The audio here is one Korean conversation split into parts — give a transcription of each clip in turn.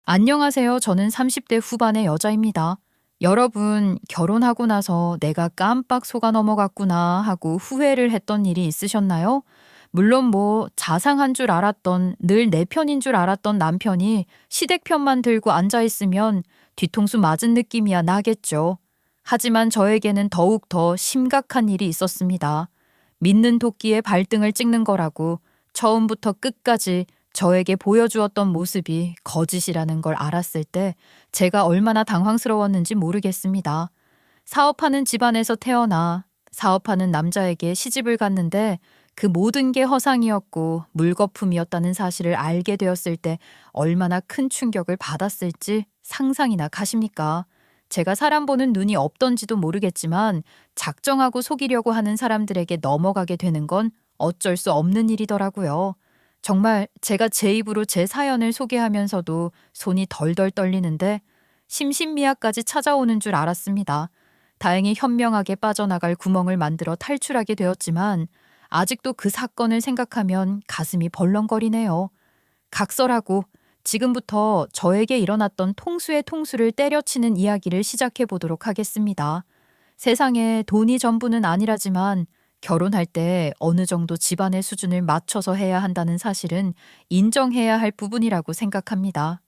안녕하세요. 저는 30대 후반의 여자입니다. 여러분, 결혼하고 나서 내가 깜빡 속아 넘어갔구나 하고 후회를 했던 일이 있으셨나요? 물론 자상한 줄 알았던, 늘 내 편인 줄 알았던 남편이 시댁편만 들고 앉아있으면 뒤통수 맞은 느낌이야 나겠죠. 하지만 저에게는 더욱 더 심각한 일이 있었습니다. 믿는 도끼에 발등을 찍는 거라고 처음부터 끝까지 저에게 보여주었던 모습이 거짓이라는 걸 알았을 때 제가 얼마나 당황스러웠는지 모르겠습니다. 사업하는 집안에서 태어나 사업하는 남자에게 시집을 갔는데 그 모든 게 허상이었고 물거품이었다는 사실을 알게 되었을 때 얼마나 큰 충격을 받았을지 상상이나 가십니까? 제가 사람 보는 눈이 없던지도 모르겠지만 작정하고 속이려고 하는 사람들에게 넘어가게 되는 건 어쩔 수 없는 일이더라고요. 정말 제가 제 입으로 제 사연을 소개하면서도 손이 덜덜 떨리는데 심신미약까지 찾아오는 줄 알았습니다. 다행히 현명하게 빠져나갈 구멍을 만들어 탈출하게 되었지만 아직도 그 사건을 생각하면 가슴이 벌렁거리네요. 각설하고 지금부터 저에게 일어났던 통수의 통수를 때려치는 이야기를 시작해 보도록 하겠습니다. 세상에 돈이 전부는 아니라지만 결혼할 때 어느 정도 집안의 수준을 맞춰서 해야 한다는 사실은 인정해야 할 부분이라고 생각합니다.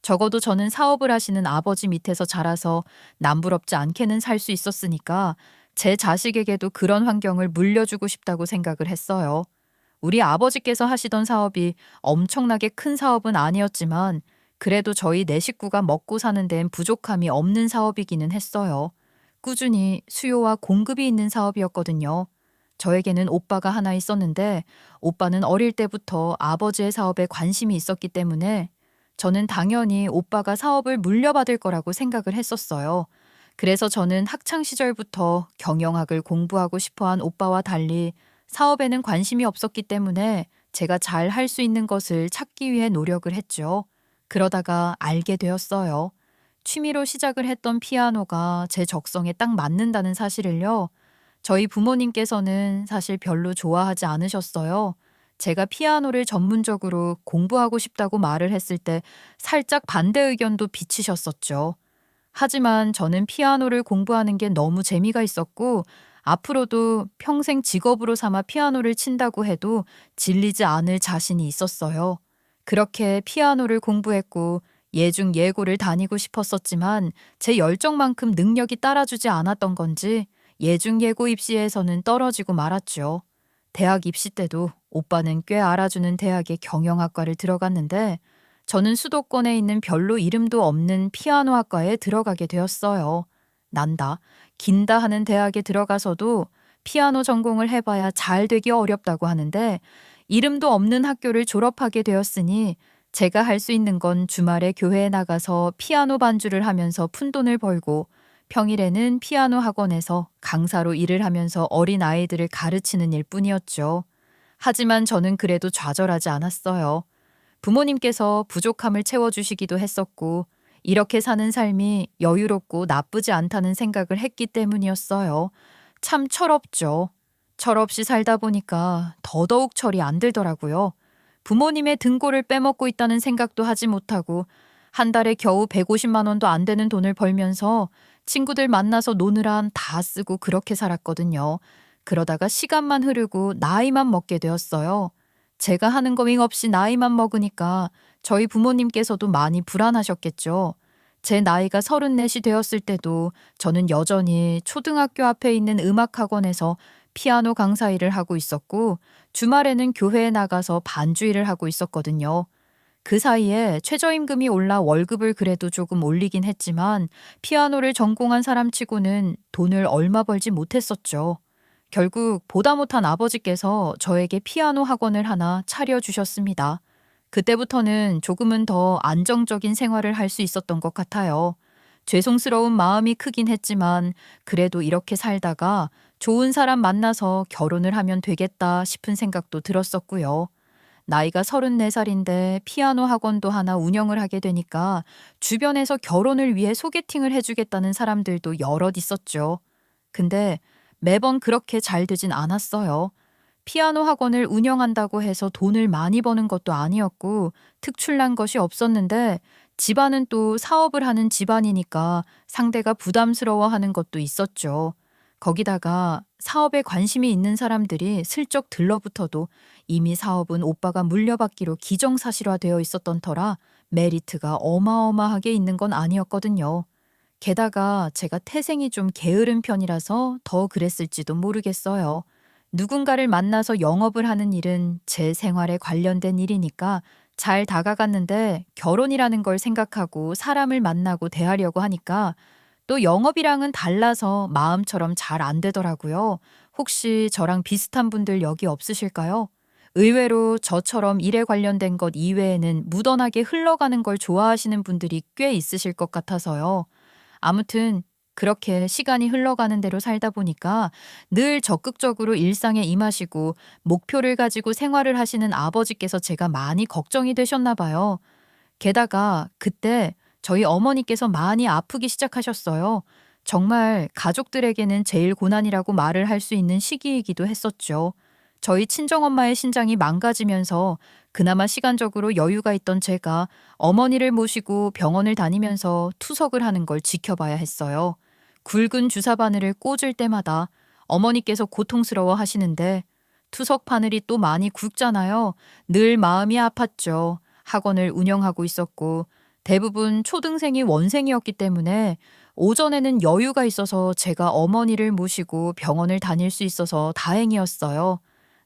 적어도 저는 사업을 하시는 아버지 밑에서 자라서 남부럽지 않게는 살 수 있었으니까 제 자식에게도 그런 환경을 물려주고 싶다고 생각을 했어요. 우리 아버지께서 하시던 사업이 엄청나게 큰 사업은 아니었지만 그래도 저희 네 식구가 먹고 사는 데엔 부족함이 없는 사업이기는 했어요. 꾸준히 수요와 공급이 있는 사업이었거든요. 저에게는 오빠가 하나 있었는데 오빠는 어릴 때부터 아버지의 사업에 관심이 있었기 때문에 저는 당연히 오빠가 사업을 물려받을 거라고 생각을 했었어요. 그래서 저는 학창 시절부터 경영학을 공부하고 싶어한 오빠와 달리 사업에는 관심이 없었기 때문에 제가 잘 할 수 있는 것을 찾기 위해 노력을 했죠. 그러다가 알게 되었어요. 취미로 시작을 했던 피아노가 제 적성에 딱 맞는다는 사실을요. 저희 부모님께서는 사실 별로 좋아하지 않으셨어요. 제가 피아노를 전문적으로 공부하고 싶다고 말을 했을 때 살짝 반대 의견도 비치셨었죠. 하지만 저는 피아노를 공부하는 게 너무 재미가 있었고 앞으로도 평생 직업으로 삼아 피아노를 친다고 해도 질리지 않을 자신이 있었어요. 그렇게 피아노를 공부했고 예중 예고를 다니고 싶었었지만 제 열정만큼 능력이 따라주지 않았던 건지 예중 예고 입시에서는 떨어지고 말았죠. 대학 입시 때도 오빠는 꽤 알아주는 대학의 경영학과를 들어갔는데 저는 수도권에 있는 별로 이름도 없는 피아노학과에 들어가게 되었어요. 난다, 긴다 하는 대학에 들어가서도 피아노 전공을 해봐야 잘 되기 어렵다고 하는데 이름도 없는 학교를 졸업하게 되었으니 제가 할 수 있는 건 주말에 교회에 나가서 피아노 반주를 하면서 푼돈을 벌고 평일에는 피아노 학원에서 강사로 일을 하면서 어린 아이들을 가르치는 일뿐이었죠. 하지만 저는 그래도 좌절하지 않았어요. 부모님께서 부족함을 채워주시기도 했었고 이렇게 사는 삶이 여유롭고 나쁘지 않다는 생각을 했기 때문이었어요. 참 철없죠. 철없이 살다 보니까 더더욱 철이 안 들더라고요. 부모님의 등골을 빼먹고 있다는 생각도 하지 못하고 한 달에 겨우 150만 원도 안 되는 돈을 벌면서 친구들 만나서 노느라 다 쓰고 그렇게 살았거든요. 그러다가 시간만 흐르고 나이만 먹게 되었어요. 제가 하는 거 없이 나이만 먹으니까 저희 부모님께서도 많이 불안하셨겠죠. 제 나이가 34이 되었을 때도 저는 여전히 초등학교 앞에 있는 음악학원에서 피아노 강사 일을 하고 있었고 주말에는 교회에 나가서 반주 일을 하고 있었거든요. 그 사이에 최저임금이 올라 월급을 그래도 조금 올리긴 했지만 피아노를 전공한 사람치고는 돈을 얼마 벌지 못했었죠. 결국 보다 못한 아버지께서 저에게 피아노 학원을 하나 차려주셨습니다. 그때부터는 조금은 더 안정적인 생활을 할 수 있었던 것 같아요. 죄송스러운 마음이 크긴 했지만 그래도 이렇게 살다가 좋은 사람 만나서 결혼을 하면 되겠다 싶은 생각도 들었었고요. 나이가 34살인데 피아노 학원도 하나 운영을 하게 되니까 주변에서 결혼을 위해 소개팅을 해주겠다는 사람들도 여럿 있었죠. 근데 매번 그렇게 잘 되진 않았어요. 피아노 학원을 운영한다고 해서 돈을 많이 버는 것도 아니었고 특출난 것이 없었는데 집안은 또 사업을 하는 집안이니까 상대가 부담스러워하는 것도 있었죠. 거기다가 사업에 관심이 있는 사람들이 슬쩍 들러붙어도 이미 사업은 오빠가 물려받기로 기정사실화되어 있었던 터라 메리트가 어마어마하게 있는 건 아니었거든요. 게다가 제가 태생이 좀 게으른 편이라서 더 그랬을지도 모르겠어요. 누군가를 만나서 영업을 하는 일은 제 생활에 관련된 일이니까 잘 다가갔는데 결혼이라는 걸 생각하고 사람을 만나고 대하려고 하니까 또 영업이랑은 달라서 마음처럼 잘 안 되더라고요. 혹시 저랑 비슷한 분들 여기 없으실까요? 의외로 저처럼 일에 관련된 것 이외에는 무던하게 흘러가는 걸 좋아하시는 분들이 꽤 있으실 것 같아서요. 아무튼 그렇게 시간이 흘러가는 대로 살다 보니까 늘 적극적으로 일상에 임하시고 목표를 가지고 생활을 하시는 아버지께서 제가 많이 걱정이 되셨나 봐요. 게다가 그때 저희 어머니께서 많이 아프기 시작하셨어요. 정말 가족들에게는 제일 고난이라고 말을 할 수 있는 시기이기도 했었죠. 저희 친정엄마의 신장이 망가지면서 그나마 시간적으로 여유가 있던 제가 어머니를 모시고 병원을 다니면서 투석을 하는 걸 지켜봐야 했어요. 굵은 주사 바늘을 꽂을 때마다 어머니께서 고통스러워 하시는데 투석 바늘이 또 많이 굵잖아요. 늘 마음이 아팠죠. 학원을 운영하고 있었고 대부분 초등생이 원생이었기 때문에 오전에는 여유가 있어서 제가 어머니를 모시고 병원을 다닐 수 있어서 다행이었어요.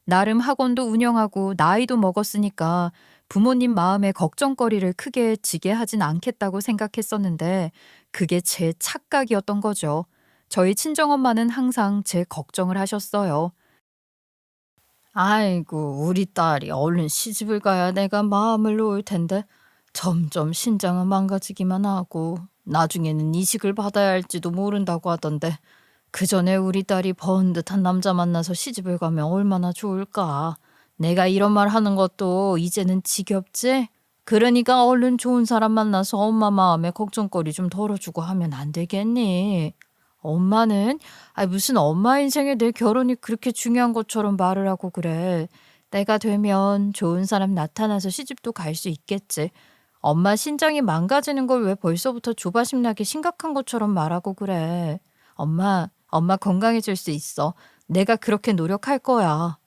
나름 학원도 운영하고 나이도 먹었으니까 부모님 마음에 걱정거리를 크게 지게 하진 않겠다고 생각했었는데 그게 제 착각이었던 거죠. 저희 친정엄마는 항상 제 걱정을 하셨어요. 아이고, 우리 딸이 얼른 시집을 가야 내가 마음을 놓을 텐데 점점 신장은 망가지기만 하고 나중에는 이식을 받아야 할지도 모른다고 하던데 그 전에 우리 딸이 번듯한 남자 만나서 시집을 가면 얼마나 좋을까. 내가 이런 말 하는 것도 이제는 지겹지? 그러니까 얼른 좋은 사람 만나서 엄마 마음에 걱정거리 좀 덜어주고 하면 안 되겠니? 엄마는 무슨 엄마 인생에 내 결혼이 그렇게 중요한 것처럼 말을 하고 그래. 때가 되면 좋은 사람 나타나서 시집도 갈 수 있겠지. 엄마 신장이 망가지는 걸 왜 벌써부터 조바심 나게 심각한 것처럼 말하고 그래. 엄마 건강해질 수 있어. 내가 그렇게 노력할 거야.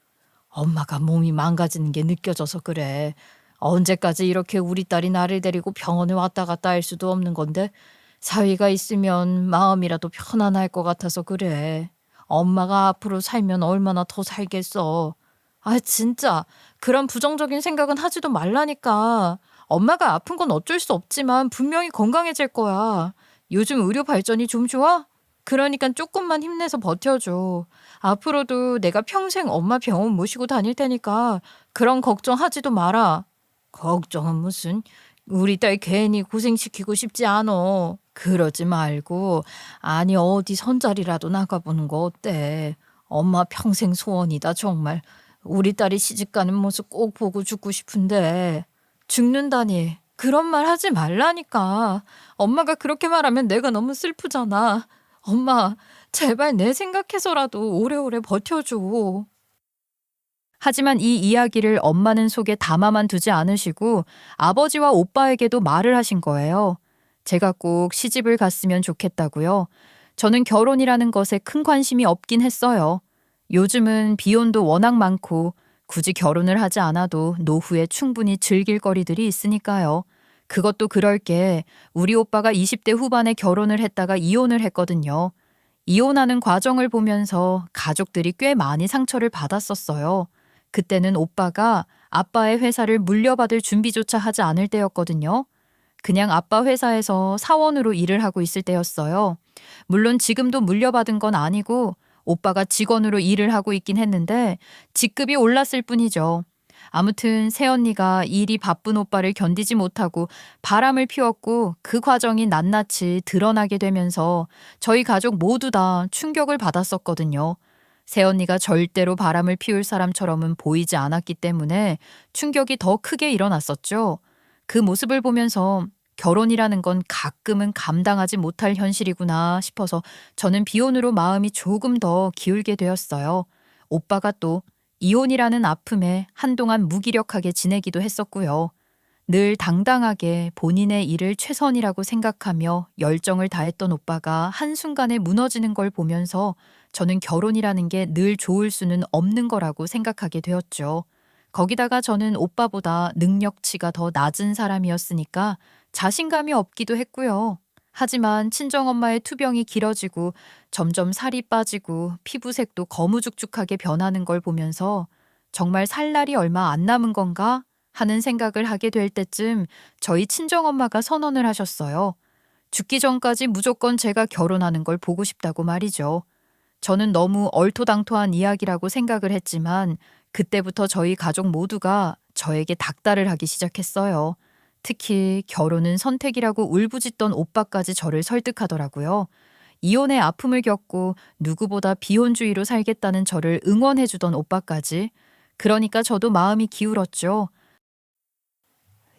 엄마가 몸이 망가지는 게 느껴져서 그래. 언제까지 이렇게 우리 딸이 나를 데리고 병원에 왔다 갔다 할 수도 없는 건데 사위가 있으면 마음이라도 편안할 것 같아서 그래. 엄마가 앞으로 살면 얼마나 더 살겠어. 진짜 그런 부정적인 생각은 하지도 말라니까. 엄마가 아픈 건 어쩔 수 없지만 분명히 건강해질 거야. 요즘 의료 발전이 좀 좋아? 그러니까 조금만 힘내서 버텨줘. 앞으로도 내가 평생 엄마 병원 모시고 다닐 테니까 그런 걱정하지도 마라. 걱정은 무슨. 우리 딸 괜히 고생시키고 싶지 않어. 그러지 말고 아니 어디 선자리라도 나가보는 거 어때? 엄마 평생 소원이다 정말. 우리 딸이 시집가는 모습 꼭 보고 죽고 싶은데. 죽는다니. 그런 말 하지 말라니까. 엄마가 그렇게 말하면 내가 너무 슬프잖아. 엄마, 제발 내 생각해서라도 오래오래 버텨줘. 하지만 이 이야기를 엄마는 속에 담아만 두지 않으시고 아버지와 오빠에게도 말을 하신 거예요. 제가 꼭 시집을 갔으면 좋겠다고요. 저는 결혼이라는 것에 큰 관심이 없긴 했어요. 요즘은 비혼도 워낙 많고 굳이 결혼을 하지 않아도 노후에 충분히 즐길 거리들이 있으니까요. 그것도 그럴 게 우리 오빠가 20대 후반에 결혼을 했다가 이혼을 했거든요. 이혼하는 과정을 보면서 가족들이 꽤 많이 상처를 받았었어요. 그때는 오빠가 아빠의 회사를 물려받을 준비조차 하지 않을 때였거든요. 그냥 아빠 회사에서 사원으로 일을 하고 있을 때였어요. 물론 지금도 물려받은 건 아니고 오빠가 직원으로 일을 하고 있긴 했는데 직급이 올랐을 뿐이죠. 아무튼 새언니가 일이 바쁜 오빠를 견디지 못하고 바람을 피웠고 그 과정이 낱낱이 드러나게 되면서 저희 가족 모두 다 충격을 받았었거든요. 새언니가 절대로 바람을 피울 사람처럼은 보이지 않았기 때문에 충격이 더 크게 일어났었죠. 그 모습을 보면서 결혼이라는 건 가끔은 감당하지 못할 현실이구나 싶어서 저는 비혼으로 마음이 조금 더 기울게 되었어요. 오빠가 또 이혼이라는 아픔에 한동안 무기력하게 지내기도 했었고요. 늘 당당하게 본인의 일을 최선이라고 생각하며 열정을 다했던 오빠가 한순간에 무너지는 걸 보면서 저는 결혼이라는 게 늘 좋을 수는 없는 거라고 생각하게 되었죠. 거기다가 저는 오빠보다 능력치가 더 낮은 사람이었으니까 자신감이 없기도 했고요. 하지만 친정엄마의 투병이 길어지고 점점 살이 빠지고 피부색도 거무죽죽하게 변하는 걸 보면서 정말 살 날이 얼마 안 남은 건가 하는 생각을 하게 될 때쯤 저희 친정엄마가 선언을 하셨어요. 죽기 전까지 무조건 제가 결혼하는 걸 보고 싶다고 말이죠. 저는 너무 얼토당토한 이야기라고 생각을 했지만 그때부터 저희 가족 모두가 저에게 닥달을 하기 시작했어요. 특히 결혼은 선택이라고 울부짖던 오빠까지 저를 설득하더라고요. 이혼의 아픔을 겪고 누구보다 비혼주의로 살겠다는 저를 응원해주던 오빠까지. 그러니까 저도 마음이 기울었죠.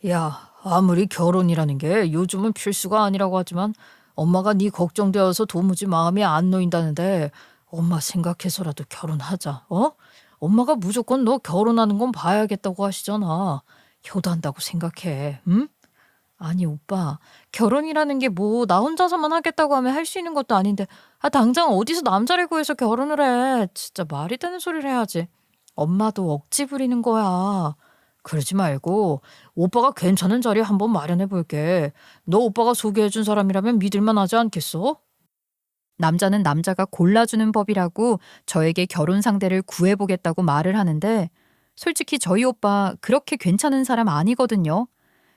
야, 아무리 결혼이라는 게 요즘은 필수가 아니라고 하지만 엄마가 네 걱정되어서 도무지 마음이 안 놓인다는데 엄마 생각해서라도 결혼하자, 어? 엄마가 무조건 너 결혼하는 건 봐야겠다고 하시잖아. 효도한다고 생각해, 응? 아니, 오빠, 결혼이라는 게 뭐 나 혼자서만 하겠다고 하면 할 수 있는 것도 아닌데 당장 어디서 남자를 구해서 결혼을 해. 진짜 말이 되는 소리를 해야지. 엄마도 억지 부리는 거야. 그러지 말고 오빠가 괜찮은 자리 한번 마련해 볼게. 너 오빠가 소개해준 사람이라면 믿을만 하지 않겠어? 남자는 남자가 골라주는 법이라고 저에게 결혼 상대를 구해보겠다고 말을 하는데 솔직히 저희 오빠 그렇게 괜찮은 사람 아니거든요.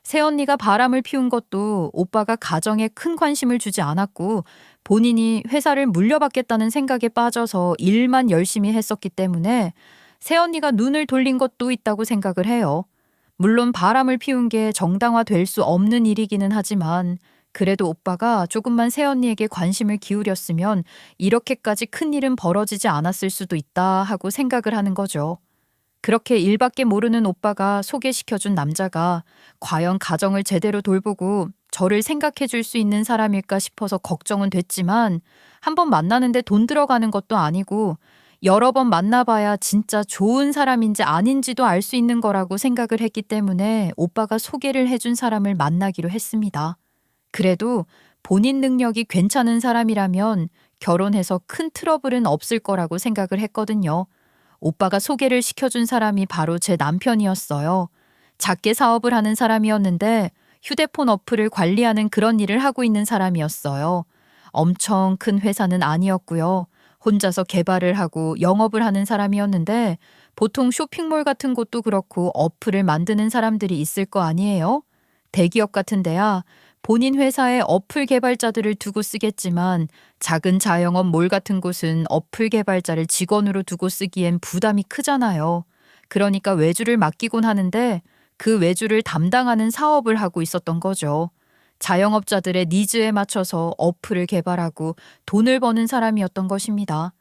새언니가 바람을 피운 것도 오빠가 가정에 큰 관심을 주지 않았고 본인이 회사를 물려받겠다는 생각에 빠져서 일만 열심히 했었기 때문에 새언니가 눈을 돌린 것도 있다고 생각을 해요. 물론 바람을 피운 게 정당화될 수 없는 일이기는 하지만 그래도 오빠가 조금만 새언니에게 관심을 기울였으면 이렇게까지 큰 일은 벌어지지 않았을 수도 있다 하고 생각을 하는 거죠. 그렇게 일밖에 모르는 오빠가 소개시켜준 남자가 과연 가정을 제대로 돌보고 저를 생각해 줄 수 있는 사람일까 싶어서 걱정은 됐지만 한번 만나는데 돈 들어가는 것도 아니고 여러 번 만나봐야 진짜 좋은 사람인지 아닌지도 알 수 있는 거라고 생각을 했기 때문에 오빠가 소개를 해준 사람을 만나기로 했습니다. 그래도 본인 능력이 괜찮은 사람이라면 결혼해서 큰 트러블은 없을 거라고 생각을 했거든요. 오빠가 소개를 시켜준 사람이 바로 제 남편이었어요. 작게 사업을 하는 사람이었는데 휴대폰 어플을 관리하는 그런 일을 하고 있는 사람이었어요. 엄청 큰 회사는 아니었고요. 혼자서 개발을 하고 영업을 하는 사람이었는데 보통 쇼핑몰 같은 곳도 그렇고 어플을 만드는 사람들이 있을 거 아니에요? 대기업 같은 데야 본인 회사에 어플 개발자들을 두고 쓰겠지만 작은 자영업 몰 같은 곳은 어플 개발자를 직원으로 두고 쓰기엔 부담이 크잖아요. 그러니까 외주를 맡기곤 하는데 그 외주를 담당하는 사업을 하고 있었던 거죠. 자영업자들의 니즈에 맞춰서 어플을 개발하고 돈을 버는 사람이었던 것입니다.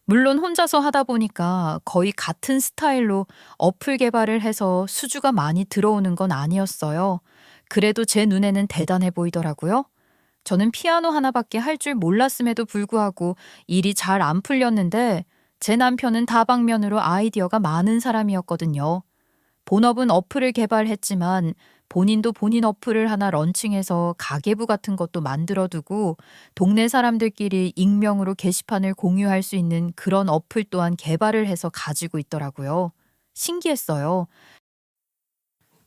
물론 혼자서 하다 보니까 거의 같은 스타일로 어플 개발을 해서 수주가 많이 들어오는 건 아니었어요. 그래도 제 눈에는 대단해 보이더라고요. 저는 피아노 하나밖에 할 줄 몰랐음에도 불구하고 일이 잘 안 풀렸는데 제 남편은 다방면으로 아이디어가 많은 사람이었거든요. 본업은 어플을 개발했지만 본인도 본인 어플을 하나 런칭해서 가계부 같은 것도 만들어두고 동네 사람들끼리 익명으로 게시판을 공유할 수 있는 그런 어플 또한 개발을 해서 가지고 있더라고요. 신기했어요.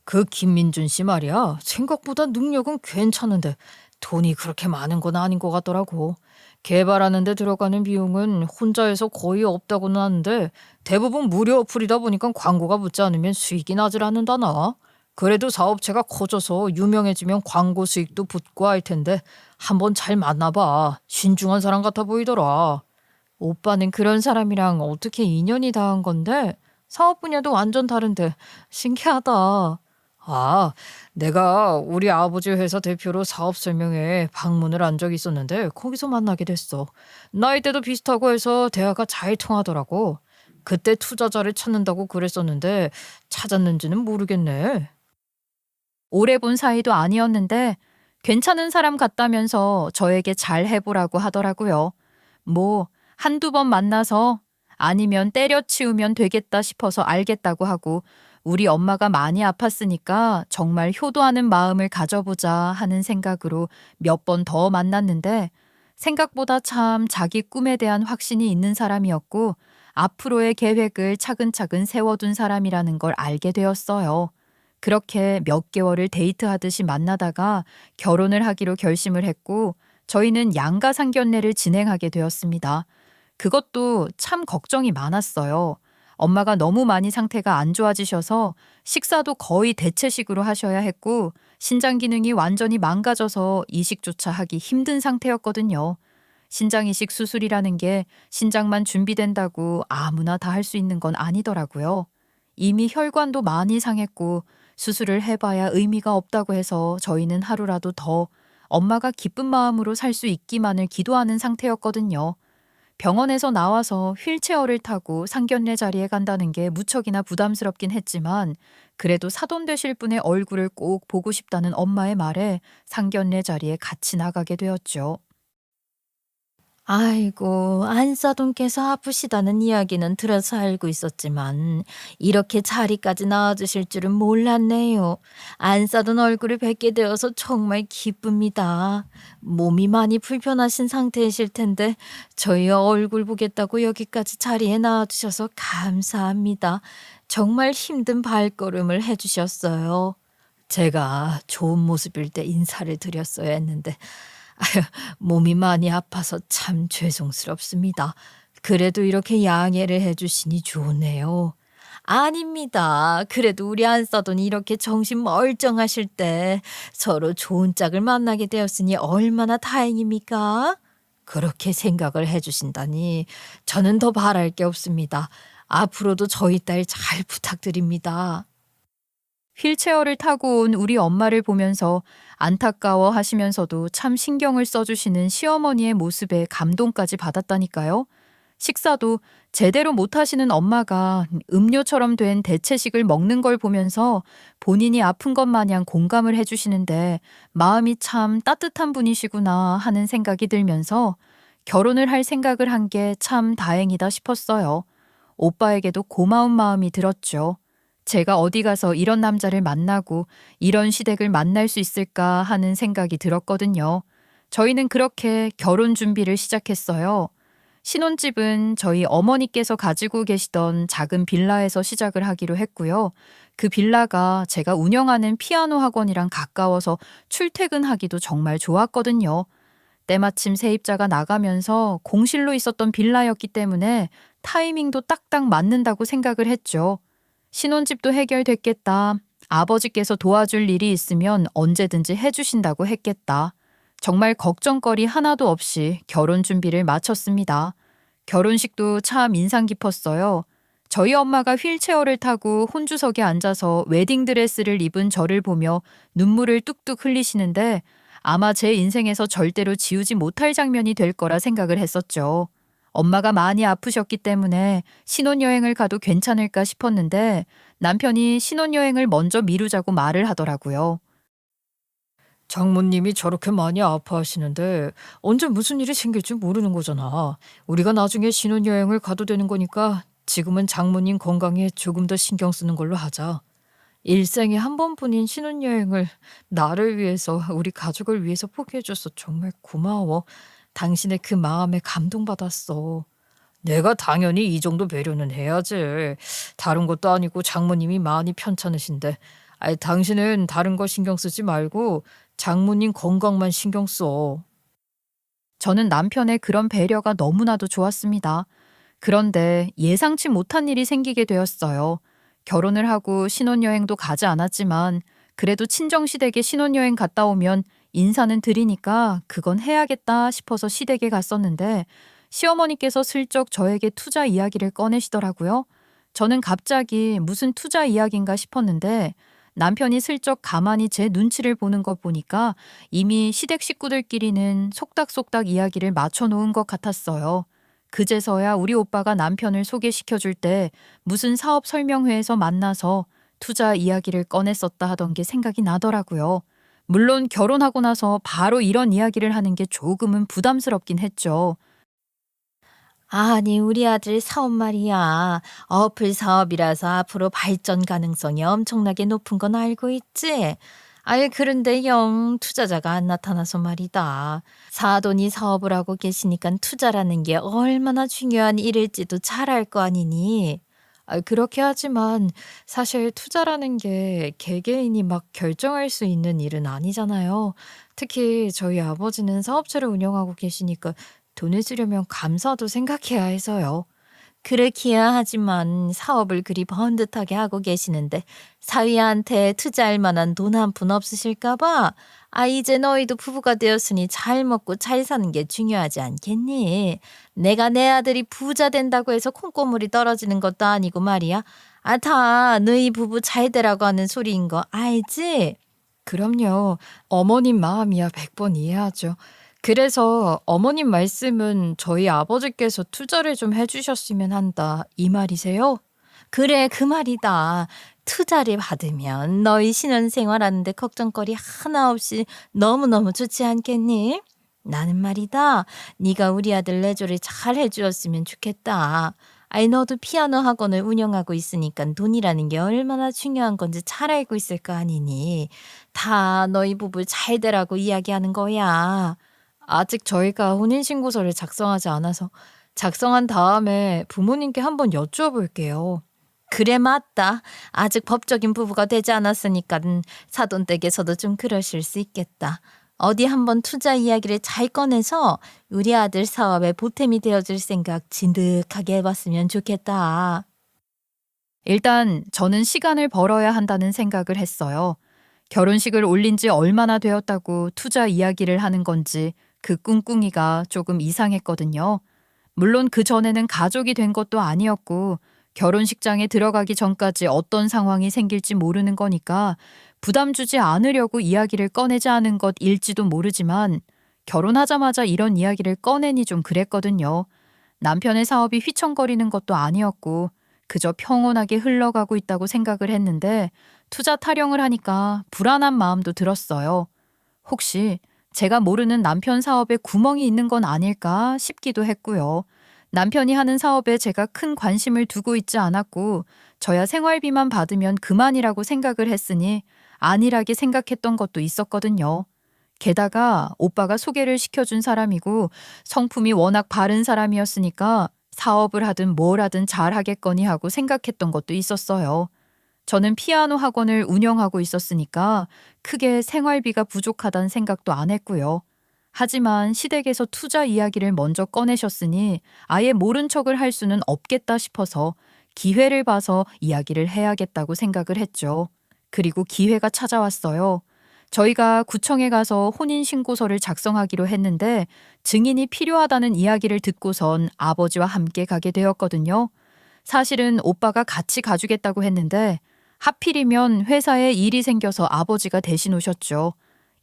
그 김민준 씨 말이야. 생각보다 능력은 괜찮은데 돈이 그렇게 많은 건 아닌 것 같더라고. 개발하는 데 들어가는 비용은 혼자 해서 거의 없다고는 하는데 대부분 무료 어플이다 보니까 광고가 붙지 않으면 수익이 나질 않는다나. 그래도 사업체가 커져서 유명해지면 광고 수익도 붙고 할 텐데 한번 잘 만나봐. 신중한 사람 같아 보이더라. 오빠는 그런 사람이랑 어떻게 인연이 닿은 건데 사업 분야도 완전 다른데 신기하다. 아, 내가 우리 아버지 회사 대표로 사업 설명회에 방문을 한 적이 있었는데 거기서 만나게 됐어. 나이대도 비슷하고 해서 대화가 잘 통하더라고. 그때 투자자를 찾는다고 그랬었는데 찾았는지는 모르겠네. 오래 본 사이도 아니었는데 괜찮은 사람 같다면서 저에게 잘 해보라고 하더라고요. 뭐 한두 번 만나서 아니면 때려치우면 되겠다 싶어서 알겠다고 하고 우리 엄마가 많이 아팠으니까 정말 효도하는 마음을 가져보자 하는 생각으로 몇 번 더 만났는데 생각보다 참 자기 꿈에 대한 확신이 있는 사람이었고 앞으로의 계획을 차근차근 세워둔 사람이라는 걸 알게 되었어요. 그렇게 몇 개월을 데이트하듯이 만나다가 결혼을 하기로 결심을 했고 저희는 양가 상견례를 진행하게 되었습니다. 그것도 참 걱정이 많았어요. 엄마가 너무 많이 상태가 안 좋아지셔서 식사도 거의 대체식으로 하셔야 했고 신장 기능이 완전히 망가져서 이식조차 하기 힘든 상태였거든요. 신장 이식 수술이라는 게 신장만 준비된다고 아무나 다 할 수 있는 건 아니더라고요. 이미 혈관도 많이 상했고 수술을 해봐야 의미가 없다고 해서 저희는 하루라도 더 엄마가 기쁜 마음으로 살 수 있기만을 기도하는 상태였거든요. 병원에서 나와서 휠체어를 타고 상견례 자리에 간다는 게 무척이나 부담스럽긴 했지만 그래도 사돈 되실 분의 얼굴을 꼭 보고 싶다는 엄마의 말에 상견례 자리에 같이 나가게 되었죠. 아이고, 안사돈께서 아프시다는 이야기는 들어서 알고 있었지만 이렇게 자리까지 나와주실 줄은 몰랐네요. 안사돈 얼굴을 뵙게 되어서 정말 기쁩니다. 몸이 많이 불편하신 상태이실 텐데 저희 얼굴 보겠다고 여기까지 자리에 나와주셔서 감사합니다. 정말 힘든 발걸음을 해주셨어요. 제가 좋은 모습일 때 인사를 드렸어야 했는데 아휴, 몸이 많이 아파서 참 죄송스럽습니다. 그래도 이렇게 양해를 해주시니 좋네요. 아닙니다. 그래도 우리 안사돈이 이렇게 정신 멀쩡하실 때 서로 좋은 짝을 만나게 되었으니 얼마나 다행입니까? 그렇게 생각을 해주신다니 저는 더 바랄 게 없습니다. 앞으로도 저희 딸 잘 부탁드립니다. 휠체어를 타고 온 우리 엄마를 보면서 안타까워 하시면서도 참 신경을 써주시는 시어머니의 모습에 감동까지 받았다니까요. 식사도 제대로 못 하시는 엄마가 음료처럼 된 대체식을 먹는 걸 보면서 본인이 아픈 것 마냥 공감을 해주시는데 마음이 참 따뜻한 분이시구나 하는 생각이 들면서 결혼을 할 생각을 한 게 참 다행이다 싶었어요. 오빠에게도 고마운 마음이 들었죠. 제가 어디 가서 이런 남자를 만나고 이런 시댁을 만날 수 있을까 하는 생각이 들었거든요. 저희는 그렇게 결혼 준비를 시작했어요. 신혼집은 저희 어머니께서 가지고 계시던 작은 빌라에서 시작을 하기로 했고요. 그 빌라가 제가 운영하는 피아노 학원이랑 가까워서 출퇴근하기도 정말 좋았거든요. 때마침 세입자가 나가면서 공실로 있었던 빌라였기 때문에 타이밍도 딱딱 맞는다고 생각을 했죠. 신혼집도 해결됐겠다. 아버지께서 도와줄 일이 있으면 언제든지 해주신다고 했겠다. 정말 걱정거리 하나도 없이 결혼 준비를 마쳤습니다. 결혼식도 참 인상 깊었어요. 저희 엄마가 휠체어를 타고 혼주석에 앉아서 웨딩드레스를 입은 저를 보며 눈물을 뚝뚝 흘리시는데 아마 제 인생에서 절대로 지우지 못할 장면이 될 거라 생각을 했었죠. 엄마가 많이 아프셨기 때문에 신혼여행을 가도 괜찮을까 싶었는데 남편이 신혼여행을 먼저 미루자고 말을 하더라고요. 장모님이 저렇게 많이 아파하시는데 언제 무슨 일이 생길지 모르는 거잖아. 우리가 나중에 신혼여행을 가도 되는 거니까 지금은 장모님 건강에 조금 더 신경 쓰는 걸로 하자. 일생에 한 번뿐인 신혼여행을 나를 위해서, 우리 가족을 위해서 포기해줘서 정말 고마워. 당신의 그 마음에 감동받았어. 내가 당연히 이 정도 배려는 해야지. 다른 것도 아니고 장모님이 많이 편찮으신데. 아니, 당신은 다른 거 신경 쓰지 말고 장모님 건강만 신경 써. 저는 남편의 그런 배려가 너무나도 좋았습니다. 그런데 예상치 못한 일이 생기게 되었어요. 결혼을 하고 신혼여행도 가지 않았지만 그래도 친정시댁에 신혼여행 갔다 오면 인사는 드리니까 그건 해야겠다 싶어서 시댁에 갔었는데 시어머니께서 슬쩍 저에게 투자 이야기를 꺼내시더라고요. 저는 갑자기 무슨 투자 이야기인가 싶었는데 남편이 슬쩍 가만히 제 눈치를 보는 것 보니까 이미 시댁 식구들끼리는 속닥속닥 이야기를 맞춰놓은 것 같았어요. 그제서야 우리 오빠가 남편을 소개시켜줄 때 무슨 사업 설명회에서 만나서 투자 이야기를 꺼냈었다 하던 게 생각이 나더라고요. 물론 결혼하고 나서 바로 이런 이야기를 하는 게 조금은 부담스럽긴 했죠. 아니, 우리 아들 사업 말이야. 어플 사업이라서 앞으로 발전 가능성이 엄청나게 높은 건 알고 있지? 아이, 그런데 영 투자자가 안 나타나서 말이다. 사돈이 사업을 하고 계시니까 투자라는 게 얼마나 중요한 일일지도 잘 알 거 아니니? 그렇게 하지만 사실 투자라는 게 개개인이 막 결정할 수 있는 일은 아니잖아요. 특히 저희 아버지는 사업체를 운영하고 계시니까 돈을 쓰려면 감사도 생각해야 해서요. 그렇기야 하지만 사업을 그리 번듯하게 하고 계시는데 사위한테 투자할 만한 돈 한 푼 없으실까 봐. 이제 너희도 부부가 되었으니 잘 먹고 잘 사는 게 중요하지 않겠니? 내가 내 아들이 부자 된다고 해서 콩고물이 떨어지는 것도 아니고 말이야. 다 너희 부부 잘 되라고 하는 소리인 거 알지? 그럼요. 어머님 마음이야 100번 이해하죠. 그래서 어머님 말씀은 저희 아버지께서 투자를 좀 해주셨으면 한다. 이 말이세요? 그래, 그 말이다. 투자를 받으면 너희 신혼생활하는데 걱정거리 하나 없이 너무너무 좋지 않겠니? 나는 말이다. 네가 우리 아들 내조를 잘 해주었으면 좋겠다. 너도 피아노 학원을 운영하고 있으니까 돈이라는 게 얼마나 중요한 건지 잘 알고 있을 거 아니니. 다 너희 부부 잘 되라고 이야기하는 거야. 아직 저희가 혼인신고서를 작성하지 않아서 작성한 다음에 부모님께 한번 여쭈어볼게요. 그래, 맞다. 아직 법적인 부부가 되지 않았으니까 사돈댁에서도 좀 그러실 수 있겠다. 어디 한번 투자 이야기를 잘 꺼내서 우리 아들 사업에 보탬이 되어줄 생각 진득하게 해봤으면 좋겠다. 일단 저는 시간을 벌어야 한다는 생각을 했어요. 결혼식을 올린 지 얼마나 되었다고 투자 이야기를 하는 건지 그 꿍꿍이가 조금 이상했거든요. 물론 그 전에는 가족이 된 것도 아니었고 결혼식장에 들어가기 전까지 어떤 상황이 생길지 모르는 거니까 부담 주지 않으려고 이야기를 꺼내지 않은 것일지도 모르지만 결혼하자마자 이런 이야기를 꺼내니 좀 그랬거든요. 남편의 사업이 휘청거리는 것도 아니었고 그저 평온하게 흘러가고 있다고 생각을 했는데 투자 타령을 하니까 불안한 마음도 들었어요. 혹시 제가 모르는 남편 사업에 구멍이 있는 건 아닐까 싶기도 했고요. 남편이 하는 사업에 제가 큰 관심을 두고 있지 않았고 저야 생활비만 받으면 그만이라고 생각을 했으니 안일하게 생각했던 것도 있었거든요. 게다가 오빠가 소개를 시켜준 사람이고 성품이 워낙 바른 사람이었으니까 사업을 하든 뭘 하든 잘하겠거니 하고 생각했던 것도 있었어요. 저는 피아노 학원을 운영하고 있었으니까 크게 생활비가 부족하다는 생각도 안 했고요. 하지만 시댁에서 투자 이야기를 먼저 꺼내셨으니 아예 모른 척을 할 수는 없겠다 싶어서 기회를 봐서 이야기를 해야겠다고 생각을 했죠. 그리고 기회가 찾아왔어요. 저희가 구청에 가서 혼인신고서를 작성하기로 했는데 증인이 필요하다는 이야기를 듣고선 아버지와 함께 가게 되었거든요. 사실은 오빠가 같이 가주겠다고 했는데 하필이면 회사에 일이 생겨서 아버지가 대신 오셨죠.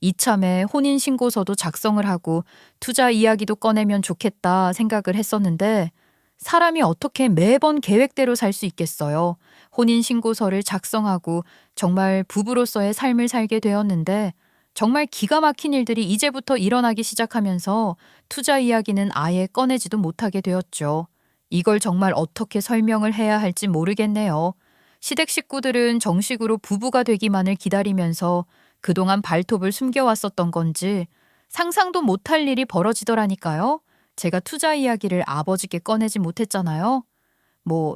이참에 혼인신고서도 작성을 하고 투자 이야기도 꺼내면 좋겠다 생각을 했었는데 사람이 어떻게 매번 계획대로 살 수 있겠어요. 혼인신고서를 작성하고 정말 부부로서의 삶을 살게 되었는데 정말 기가 막힌 일들이 이제부터 일어나기 시작하면서 투자 이야기는 아예 꺼내지도 못하게 되었죠. 이걸 정말 어떻게 설명을 해야 할지 모르겠네요. 시댁 식구들은 정식으로 부부가 되기만을 기다리면서 그동안 발톱을 숨겨왔었던 건지 상상도 못할 일이 벌어지더라니까요. 제가 투자 이야기를 아버지께 꺼내지 못했잖아요.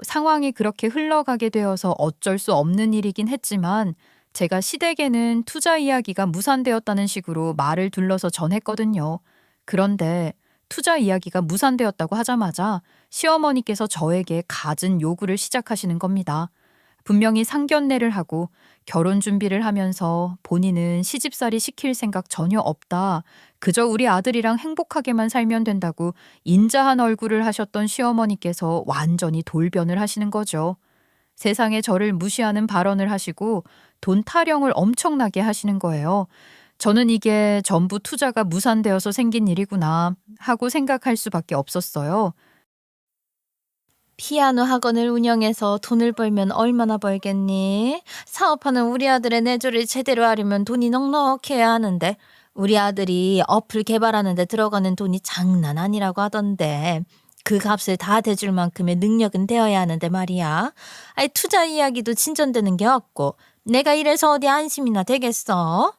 상황이 그렇게 흘러가게 되어서 어쩔 수 없는 일이긴 했지만 제가 시댁에는 투자 이야기가 무산되었다는 식으로 말을 둘러서 전했거든요. 그런데 투자 이야기가 무산되었다고 하자마자 시어머니께서 저에게 갖은 요구를 시작하시는 겁니다. 분명히 상견례를 하고 결혼 준비를 하면서 본인은 시집살이 시킬 생각 전혀 없다. 그저 우리 아들이랑 행복하게만 살면 된다고 인자한 얼굴을 하셨던 시어머니께서 완전히 돌변을 하시는 거죠. 세상에 저를 무시하는 발언을 하시고 돈 타령을 엄청나게 하시는 거예요. 저는 이게 전부 투자가 무산되어서 생긴 일이구나 하고 생각할 수밖에 없었어요. 피아노 학원을 운영해서 돈을 벌면 얼마나 벌겠니? 사업하는 우리 아들의 내조를 제대로 하려면 돈이 넉넉해야 하는데 우리 아들이 어플 개발하는 데 들어가는 돈이 장난 아니라고 하던데 그 값을 다 대줄 만큼의 능력은 되어야 하는데 말이야. 아이, 투자 이야기도 진전되는 게 없고 내가 이래서 어디 안심이나 되겠어?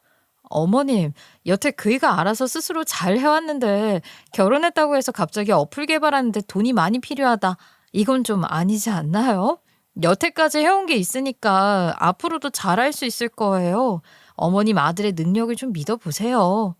어머님, 여태 그이가 알아서 스스로 잘 해왔는데 결혼했다고 해서 갑자기 어플 개발하는데 돈이 많이 필요하다. 이건 좀 아니지 않나요? 여태까지 해온 게 있으니까 앞으로도 잘할 수 있을 거예요. 어머님 아들의 능력을 좀 믿어보세요.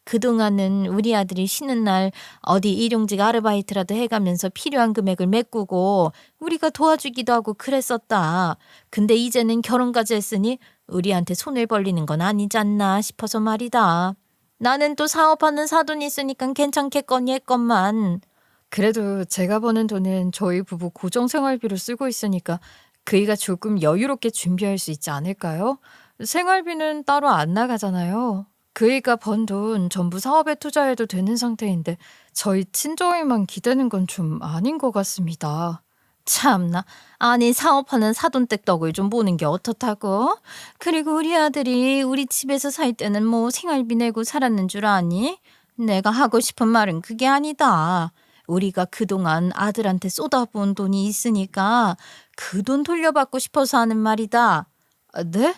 그동안은 우리 아들이 쉬는 날 어디 일용직 아르바이트라도 해가면서 필요한 금액을 메꾸고 우리가 도와주기도 하고 그랬었다. 근데 이제는 결혼까지 했으니 우리한테 손을 벌리는 건 아니지 않나 싶어서 말이다. 나는 또 사업하는 사돈이 있으니까 괜찮겠거니 했건만. 그래도 제가 버는 돈은 저희 부부 고정생활비로 쓰고 있으니까 그이가 조금 여유롭게 준비할 수 있지 않을까요? 생활비는 따로 안 나가잖아요. 그이가 번 돈 전부 사업에 투자해도 되는 상태인데 저희 친정에만 기대는 건 좀 아닌 것 같습니다. 참나. 아니, 사업하는 사돈댁 덕을 좀 보는 게 어떻다고? 그리고 우리 아들이 우리 집에서 살 때는 뭐 생활비 내고 살았는 줄 아니? 내가 하고 싶은 말은 그게 아니다. 우리가 그동안 아들한테 쏟아부은 돈이 있으니까 그 돈 돌려받고 싶어서 하는 말이다. 아, 네?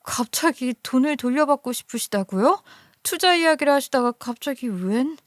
갑자기 돈을 돌려받고 싶으시다고요? 투자 이야기를 하시다가 갑자기 웬?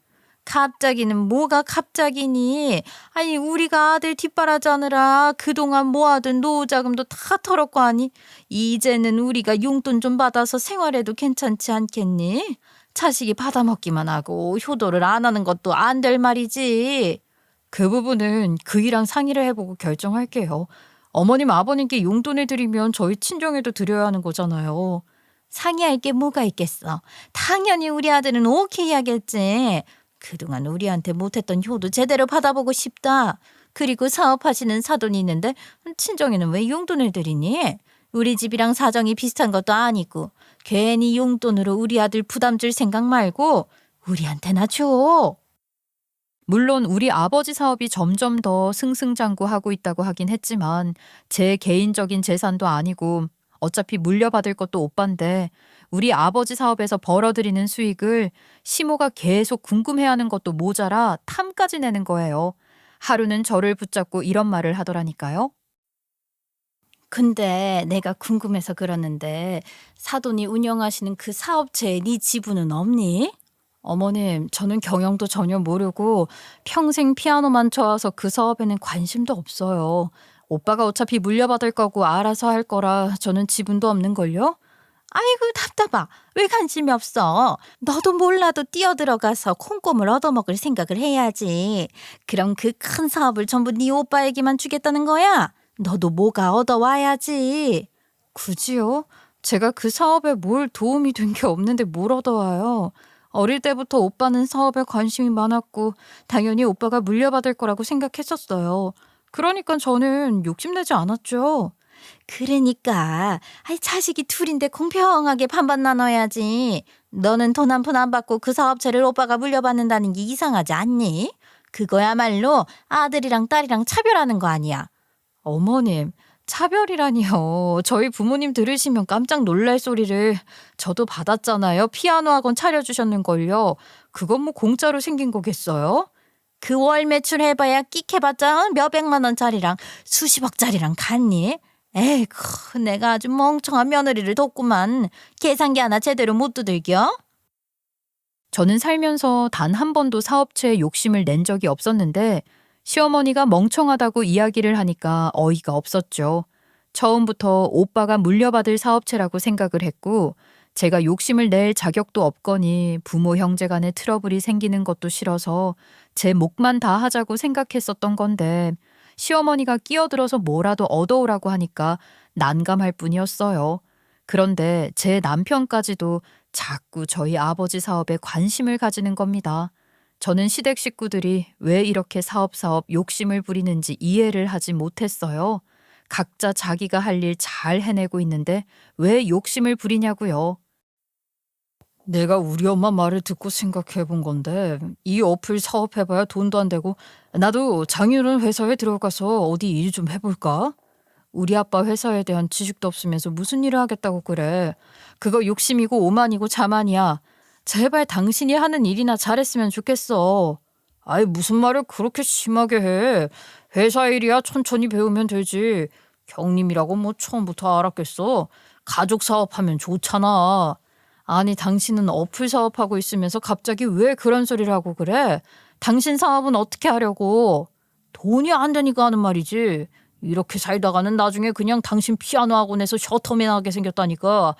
갑자기는 뭐가 갑자기니? 아니, 우리가 아들 뒷바라지하느라 그동안 모아둔 노후자금도 다 털었고 하니 이제는 우리가 용돈 좀 받아서 생활해도 괜찮지 않겠니? 자식이 받아먹기만 하고 효도를 안 하는 것도 안 될 말이지. 그 부분은 그이랑 상의를 해보고 결정할게요. 어머님 아버님께 용돈을 드리면 저희 친정에도 드려야 하는 거잖아요. 상의할 게 뭐가 있겠어. 당연히 우리 아들은 오케이 하겠지. 그동안 우리한테 못했던 효도 제대로 받아보고 싶다. 그리고 사업하시는 사돈이 있는데 친정에는 왜 용돈을 드리니? 우리 집이랑 사정이 비슷한 것도 아니고 괜히 용돈으로 우리 아들 부담 줄 생각 말고 우리한테나 줘. 물론 우리 아버지 사업이 점점 더 승승장구하고 있다고 하긴 했지만 제 개인적인 재산도 아니고 어차피 물려받을 것도 오빠인데 우리 아버지 사업에서 벌어들이는 수익을 시모가 계속 궁금해하는 것도 모자라 탐까지 내는 거예요. 하루는 저를 붙잡고 이런 말을 하더라니까요. 근데 내가 궁금해서 그러는데 사돈이 운영하시는 그 사업체에 네 지분은 없니? 어머님, 저는 경영도 전혀 모르고 평생 피아노만 쳐와서 그 사업에는 관심도 없어요. 오빠가 어차피 물려받을 거고 알아서 할 거라 저는 지분도 없는걸요? 아이고, 답답하. 왜 관심이 없어? 너도 몰라도 뛰어들어가서 콩고물 얻어먹을 생각을 해야지. 그럼 그 큰 사업을 전부 네 오빠에게만 주겠다는 거야? 너도 뭐가 얻어와야지. 굳이요? 제가 그 사업에 뭘 도움이 된 게 없는데 뭘 얻어와요? 어릴 때부터 오빠는 사업에 관심이 많았고 당연히 오빠가 물려받을 거라고 생각했었어요. 그러니까 저는 욕심내지 않았죠. 그러니까 자식이 둘인데 공평하게 반반 나눠야지. 너는 돈 한 푼 안 받고 그 사업체를 오빠가 물려받는다는 게 이상하지 않니? 그거야말로 아들이랑 딸이랑 차별하는 거 아니야. 어머님, 차별이라니요. 저희 부모님 들으시면 깜짝 놀랄 소리를 저도 받았잖아요. 피아노 학원 차려주셨는걸요. 그건 뭐 공짜로 생긴 거겠어요? 그 월 매출 해봐야 끽 해봤자 몇백만 원짜리랑 수십억짜리랑 같니? 에이구, 내가 아주 멍청한 며느리를 뒀구만. 계산기 하나 제대로 못 두들겨? 저는 살면서 단 한 번도 사업체에 욕심을 낸 적이 없었는데 시어머니가 멍청하다고 이야기를 하니까 어이가 없었죠. 처음부터 오빠가 물려받을 사업체라고 생각을 했고 제가 욕심을 낼 자격도 없거니 부모 형제 간에 트러블이 생기는 것도 싫어서 제 몫만 다 하자고 생각했었던 건데 시어머니가 끼어들어서 뭐라도 얻어오라고 하니까 난감할 뿐이었어요. 그런데 제 남편까지도 자꾸 저희 아버지 사업에 관심을 가지는 겁니다. 저는 시댁 식구들이 왜 이렇게 사업 욕심을 부리는지 이해를 하지 못했어요. 각자 자기가 할 일 잘 해내고 있는데 왜 욕심을 부리냐고요. 내가 우리 엄마 말을 듣고 생각해 본 건데 이 어플 사업해봐야 돈도 안 되고 나도 장인어른 회사에 들어가서 어디 일 좀 해볼까? 우리 아빠 회사에 대한 지식도 없으면서 무슨 일을 하겠다고 그래. 그거 욕심이고 오만이고 자만이야. 제발 당신이 하는 일이나 잘했으면 좋겠어. 아이, 무슨 말을 그렇게 심하게 해. 회사 일이야 천천히 배우면 되지. 형님이라고 뭐 처음부터 알았겠어. 가족 사업하면 좋잖아. 아니, 당신은 어플 사업하고 있으면서 갑자기 왜 그런 소리를 하고 그래? 당신 사업은 어떻게 하려고? 돈이 안 되니까 하는 말이지. 이렇게 살다가는 나중에 그냥 당신 피아노 학원에서 셔터맨 하게 생겼다니까.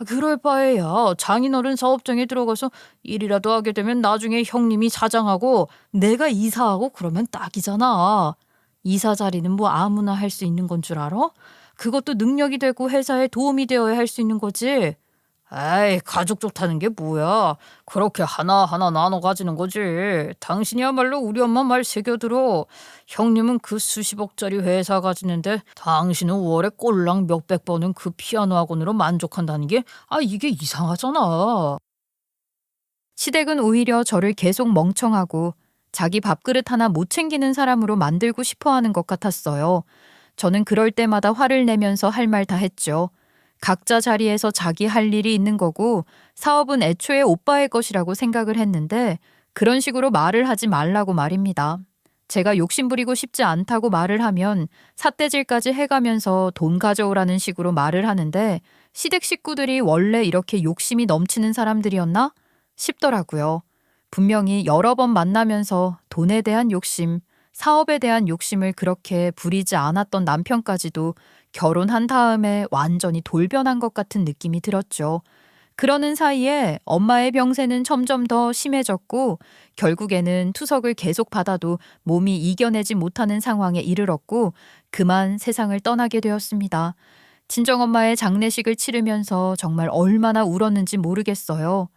그럴 바에야 장인어른 사업장에 들어가서 일이라도 하게 되면 나중에 형님이 사장하고 내가 이사하고 그러면 딱이잖아. 이사 자리는 뭐 아무나 할 수 있는 건 줄 알아? 그것도 능력이 되고 회사에 도움이 되어야 할 수 있는 거지. 에이, 가족 좋다는 게 뭐야. 그렇게 하나하나 나눠 가지는 거지. 당신이야말로 우리 엄마 말 새겨들어. 형님은 그 수십억짜리 회사 가지는데 당신은 월에 꼴랑 몇백 번은 그 피아노 학원으로 만족한다는 게 이게 이상하잖아. 시댁은 오히려 저를 계속 멍청하고 자기 밥그릇 하나 못 챙기는 사람으로 만들고 싶어 하는 것 같았어요. 저는 그럴 때마다 화를 내면서 할 말 다 했죠. 각자 자리에서 자기 할 일이 있는 거고 사업은 애초에 오빠의 것이라고 생각을 했는데 그런 식으로 말을 하지 말라고 말입니다. 제가 욕심부리고 싶지 않다고 말을 하면 삿대질까지 해가면서 돈 가져오라는 식으로 말을 하는데 시댁 식구들이 원래 이렇게 욕심이 넘치는 사람들이었나 싶더라고요. 분명히 여러 번 만나면서 돈에 대한 욕심, 사업에 대한 욕심을 그렇게 부리지 않았던 남편까지도 결혼한 다음에 완전히 돌변한 것 같은 느낌이 들었죠. 그러는 사이에 엄마의 병세는 점점 더 심해졌고 결국에는 투석을 계속 받아도 몸이 이겨내지 못하는 상황에 이르렀고 그만 세상을 떠나게 되었습니다. 친정엄마의 장례식을 치르면서 정말 얼마나 울었는지 모르겠어요.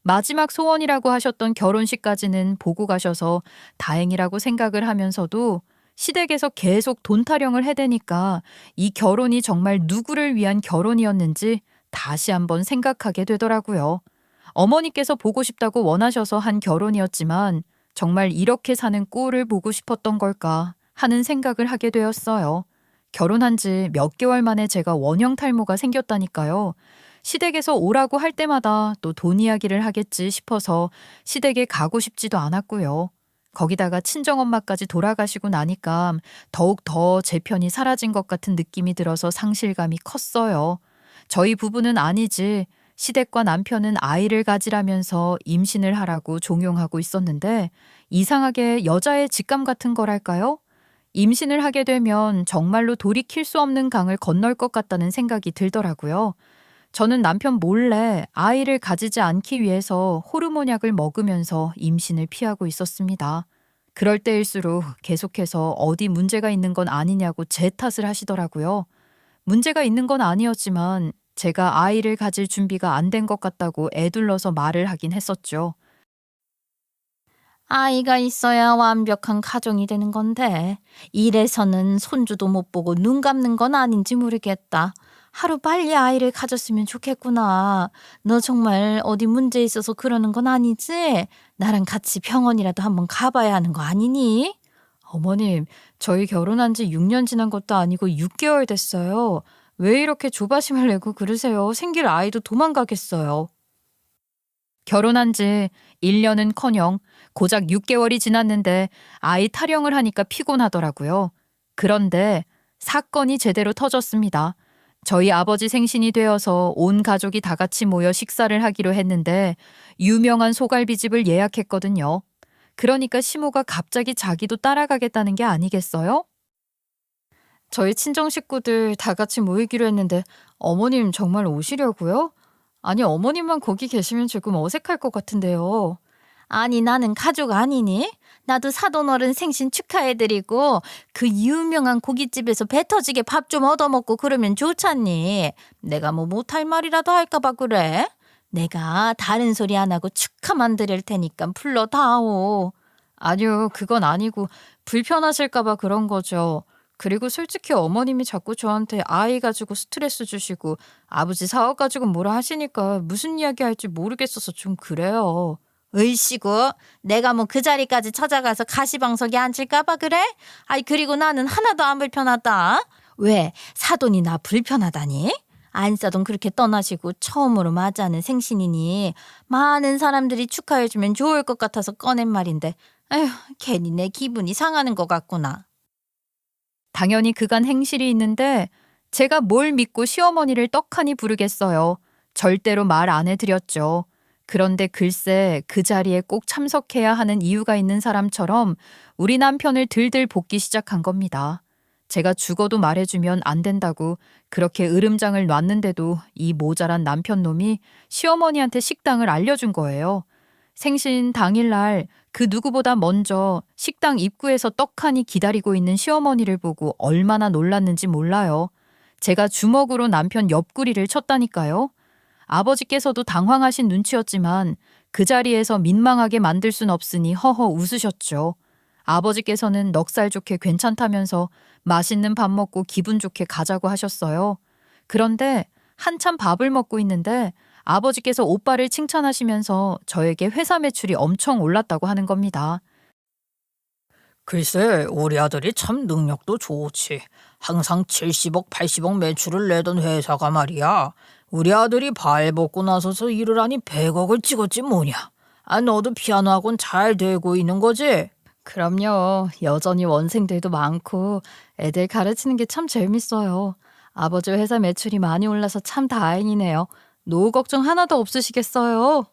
마지막 소원이라고 하셨던 결혼식까지는 보고 가셔서 다행이라고 생각을 하면서도 시댁에서 계속 돈 타령을 해대니까 이 결혼이 정말 누구를 위한 결혼이었는지 다시 한번 생각하게 되더라고요. 어머니께서 보고 싶다고 원하셔서 한 결혼이었지만 정말 이렇게 사는 꼴을 보고 싶었던 걸까 하는 생각을 하게 되었어요. 결혼한 지 몇 개월 만에 제가 원형 탈모가 생겼다니까요. 시댁에서 오라고 할 때마다 또 돈 이야기를 하겠지 싶어서 시댁에 가고 싶지도 않았고요. 거기다가 친정엄마까지 돌아가시고 나니까 더욱 더 제 편이 사라진 것 같은 느낌이 들어서 상실감이 컸어요. 저희 부부는 아니지 시댁과 남편은 아이를 가지라면서 임신을 하라고 종용하고 있었는데 이상하게 여자의 직감 같은 거랄까요? 임신을 하게 되면 정말로 돌이킬 수 없는 강을 건널 것 같다는 생각이 들더라고요. 저는 남편 몰래 아이를 가지지 않기 위해서 호르몬 약을 먹으면서 임신을 피하고 있었습니다. 그럴 때일수록 계속해서 어디 문제가 있는 건 아니냐고 제 탓을 하시더라고요. 문제가 있는 건 아니었지만 제가 아이를 가질 준비가 안 된 것 같다고 애둘러서 말을 하긴 했었죠. 아이가 있어야 완벽한 가정이 되는 건데 이래서는 손주도 못 보고 눈 감는 건 아닌지 모르겠다. 하루 빨리 아이를 가졌으면 좋겠구나. 너 정말 어디 문제 있어서 그러는 건 아니지? 나랑 같이 병원이라도 한번 가봐야 하는 거 아니니? 어머님, 저희 결혼한 지 6년 지난 것도 아니고 6개월 됐어요. 왜 이렇게 조바심을 내고 그러세요? 생길 아이도 도망가겠어요. 결혼한 지 1년은커녕 고작 6개월이 지났는데 아이 타령을 하니까 피곤하더라고요. 그런데 사건이 제대로 터졌습니다. 저희 아버지 생신이 되어서 온 가족이 다 같이 모여 식사를 하기로 했는데 유명한 소갈비집을 예약했거든요. 그러니까 시모가 갑자기 자기도 따라가겠다는 게 아니겠어요? 저희 친정 식구들 다 같이 모이기로 했는데 어머님 정말 오시려고요? 아니, 어머님만 거기 계시면 조금 어색할 것 같은데요. 아니 나는 가족 아니니? 나도 사돈어른 생신 축하해드리고 그 유명한 고깃집에서 배 터지게 밥 좀 얻어먹고 그러면 좋잖니. 내가 뭐 못할 말이라도 할까봐 그래? 내가 다른 소리 안 하고 축하만 드릴 테니까 불러다오. 아니요, 그건 아니고 불편하실까봐 그런 거죠. 그리고 솔직히 어머님이 자꾸 저한테 아이 가지고 스트레스 주시고 아버지 사업 가지고 뭐라 하시니까 무슨 이야기 할지 모르겠어서 좀 그래요. 으이씨구 내가 뭐 그 자리까지 찾아가서 가시방석에 앉을까봐 그래? 아이 그리고 나는 하나도 안 불편하다. 왜 사돈이 나 불편하다니? 안사돈 그렇게 떠나시고 처음으로 맞이하는 생신이니 많은 사람들이 축하해주면 좋을 것 같아서 꺼낸 말인데 에휴, 괜히 내 기분이 상하는 것 같구나. 당연히 그간 행실이 있는데 제가 뭘 믿고 시어머니를 떡하니 부르겠어요. 절대로 말 안 해드렸죠. 그런데 글쎄 그 자리에 꼭 참석해야 하는 이유가 있는 사람처럼 우리 남편을 들들 볶기 시작한 겁니다. 제가 죽어도 말해주면 안 된다고 그렇게 으름장을 놨는데도 이 모자란 남편 놈이 시어머니한테 식당을 알려준 거예요. 생신 당일날 그 누구보다 먼저 식당 입구에서 떡하니 기다리고 있는 시어머니를 보고 얼마나 놀랐는지 몰라요. 제가 주먹으로 남편 옆구리를 쳤다니까요. 아버지께서도 당황하신 눈치였지만 그 자리에서 민망하게 만들 순 없으니 허허 웃으셨죠. 아버지께서는 넉살 좋게 괜찮다면서 맛있는 밥 먹고 기분 좋게 가자고 하셨어요. 그런데 한참 밥을 먹고 있는데 아버지께서 오빠를 칭찬하시면서 저에게 회사 매출이 엄청 올랐다고 하는 겁니다. 글쎄, 우리 아들이 참 능력도 좋지. 항상 70억, 80억 매출을 내던 회사가 말이야. 우리 아들이 발벗고 나서서 일을 하니 100억을 찍었지 뭐냐. 아, 너도 피아노 학원 잘 되고 있는 거지? 그럼요. 여전히 원생들도 많고 애들 가르치는 게 참 재밌어요. 아버지 회사 매출이 많이 올라서 참 다행이네요. 노후 걱정 하나도 없으시겠어요.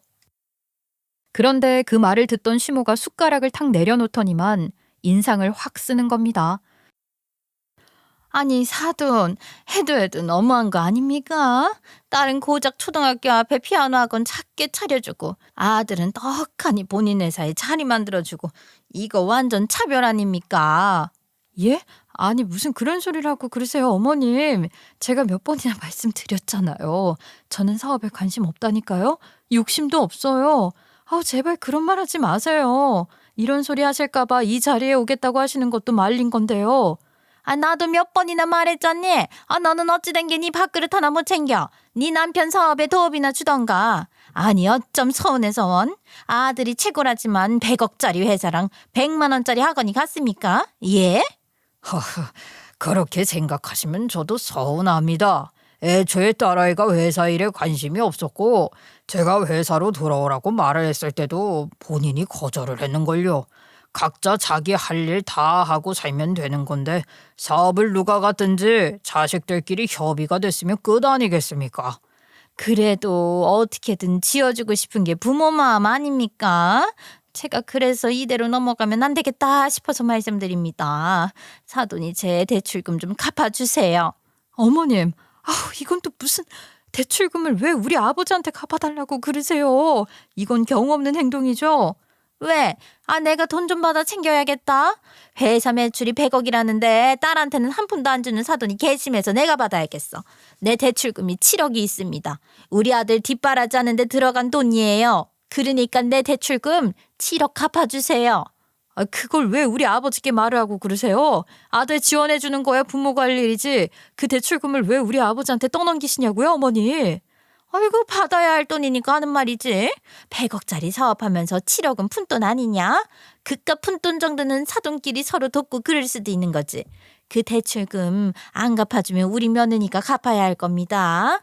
그런데 그 말을 듣던 시모가 숟가락을 탁 내려놓더니만 인상을 확 쓰는 겁니다. 아니, 사돈, 해도 너무한 거 아닙니까? 딸은 고작 초등학교 앞에 피아노 학원 작게 차려주고 아들은 떡하니 본인 회사에 자리 만들어주고 이거 완전 차별 아닙니까? 예? 아니 무슨 그런 소리를 하고 그러세요, 어머님. 제가 몇 번이나 말씀드렸잖아요. 저는 사업에 관심 없다니까요. 욕심도 없어요. 아우 제발 그런 말 하지 마세요. 이런 소리 하실까 봐 이 자리에 오겠다고 하시는 것도 말린 건데요. 아, 나도 몇 번이나 말했잖니. 아, 너는 어찌 된 게 네 밥그릇 하나 못 챙겨. 네 남편 사업에 도움이나 주던가. 아니, 어쩜 서운해서 원. 아들이 최고라지만 100억짜리 회사랑 100만 원짜리 학원이 같습니까? 예? 허허, 그렇게 생각하시면 저도 서운합니다. 애초에 딸아이가 회사 일에 관심이 없었고 제가 회사로 돌아오라고 말을 했을 때도 본인이 거절을 했는걸요. 각자 자기 할 일 다 하고 살면 되는 건데 사업을 누가 갖든지 자식들끼리 협의가 됐으면 끝 아니겠습니까? 그래도 어떻게든 지어주고 싶은 게 부모 마음 아닙니까? 제가 그래서 이대로 넘어가면 안 되겠다 싶어서 말씀드립니다. 사돈이 제 대출금 좀 갚아주세요. 어머님, 아우 이건 또 무슨 대출금을 왜 우리 아버지한테 갚아달라고 그러세요? 이건 경우 없는 행동이죠. 왜? 아, 내가 돈 좀 받아 챙겨야겠다. 회사 매출이 100억이라는데 딸한테는 한 푼도 안 주는 사돈이 괘씸해서 내가 받아야겠어. 내 대출금이 7억이 있습니다. 우리 아들 뒷바라지 하는데 들어간 돈이에요. 그러니까 내 대출금 7억 갚아주세요. 아, 그걸 왜 우리 아버지께 말을 하고 그러세요? 아들 지원해 주는 거야 부모가 할 일이지. 그 대출금을 왜 우리 아버지한테 떠넘기시냐고요, 어머니? 아이고, 받아야 할 돈이니까 하는 말이지. 100억짜리 사업하면서 7억은 푼돈 아니냐? 그깟 푼돈 정도는 사돈끼리 서로 돕고 그럴 수도 있는 거지. 그 대출금 안 갚아주면 우리 며느니가 갚아야 할 겁니다.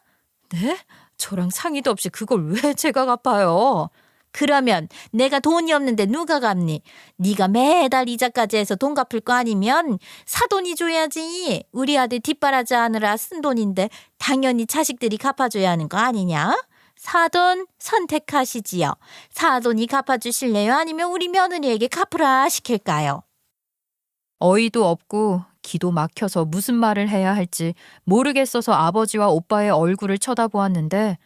네? 저랑 상의도 없이 그걸 왜 제가 갚아요? 그러면 내가 돈이 없는데 누가 갚니? 네가 매달 이자까지 해서 돈 갚을 거 아니면 사돈이 줘야지. 우리 아들 뒷바라지 하느라 쓴 돈인데 당연히 자식들이 갚아줘야 하는 거 아니냐? 사돈 선택하시지요. 사돈이 갚아주실래요? 아니면 우리 며느리에게 갚으라 시킬까요? 어이도 없고 기도 막혀서 무슨 말을 해야 할지 모르겠어서 아버지와 오빠의 얼굴을 쳐다보았는데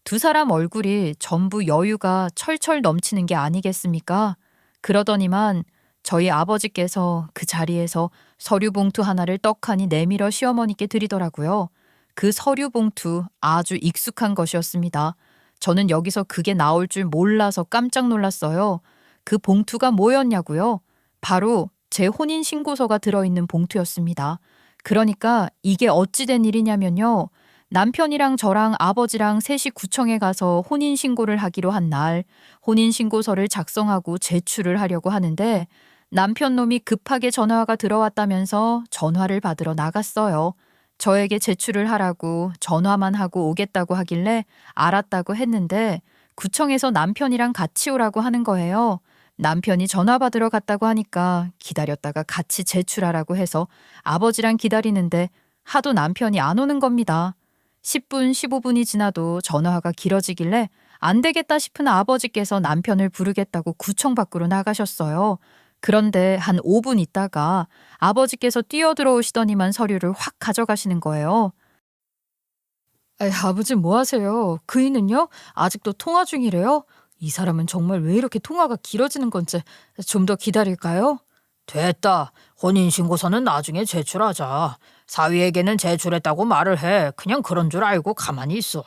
두 사람 얼굴이 전부 여유가 철철 넘치는 게 아니겠습니까? 그러더니만 저희 아버지께서 그 자리에서 서류 봉투 하나를 떡하니 내밀어 시어머니께 드리더라고요. 그 서류 봉투 아주 익숙한 것이었습니다. 저는 여기서 그게 나올 줄 몰라서 깜짝 놀랐어요. 그 봉투가 뭐였냐고요? 바로 제 혼인신고서가 들어있는 봉투였습니다. 그러니까 이게 어찌 된 일이냐면요. 남편이랑 저랑 아버지랑 셋이 구청에 가서 혼인신고를 하기로 한 날 혼인신고서를 작성하고 제출을 하려고 하는데 남편 놈이 급하게 전화가 들어왔다면서 전화를 받으러 나갔어요. 저에게 제출을 하라고 전화만 하고 오겠다고 하길래 알았다고 했는데 구청에서 남편이랑 같이 오라고 하는 거예요. 남편이 전화 받으러 갔다고 하니까 기다렸다가 같이 제출하라고 해서 아버지랑 기다리는데 하도 남편이 안 오는 겁니다. 10분, 15분이 지나도 전화가 길어지길래 안 되겠다 싶은 아버지께서 남편을 부르겠다고 구청 밖으로 나가셨어요. 그런데 한 5분 있다가 아버지께서 뛰어들어오시더니만 서류를 확 가져가시는 거예요. 아버지 뭐 하세요? 그이는요? 아직도 통화 중이래요? 이 사람은 정말 왜 이렇게 통화가 길어지는 건지 좀 더 기다릴까요? 됐다. 혼인신고서는 나중에 제출하자. 사위에게는 제출했다고 말을 해. 그냥 그런 줄 알고 가만히 있어.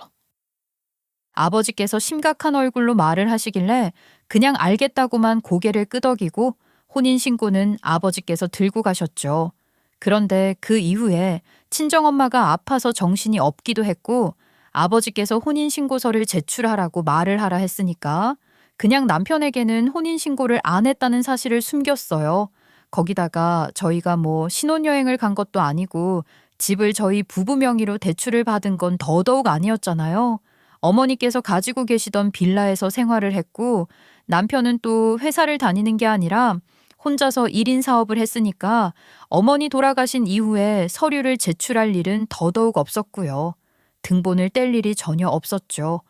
아버지께서 심각한 얼굴로 말을 하시길래 그냥 알겠다고만 고개를 끄덕이고 혼인신고는 아버지께서 들고 가셨죠. 그런데 그 이후에 친정엄마가 아파서 정신이 없기도 했고 아버지께서 혼인신고서를 제출하라고 말을 하라 했으니까 그냥 남편에게는 혼인신고를 안 했다는 사실을 숨겼어요. 거기다가 저희가 뭐 신혼여행을 간 것도 아니고 집을 저희 부부 명의로 대출을 받은 건 더더욱 아니었잖아요. 어머니께서 가지고 계시던 빌라에서 생활을 했고 남편은 또 회사를 다니는 게 아니라 혼자서 1인 사업을 했으니까 어머니 돌아가신 이후에 서류를 제출할 일은 더더욱 없었고요. 등본을 뗄 일이 전혀 없었죠.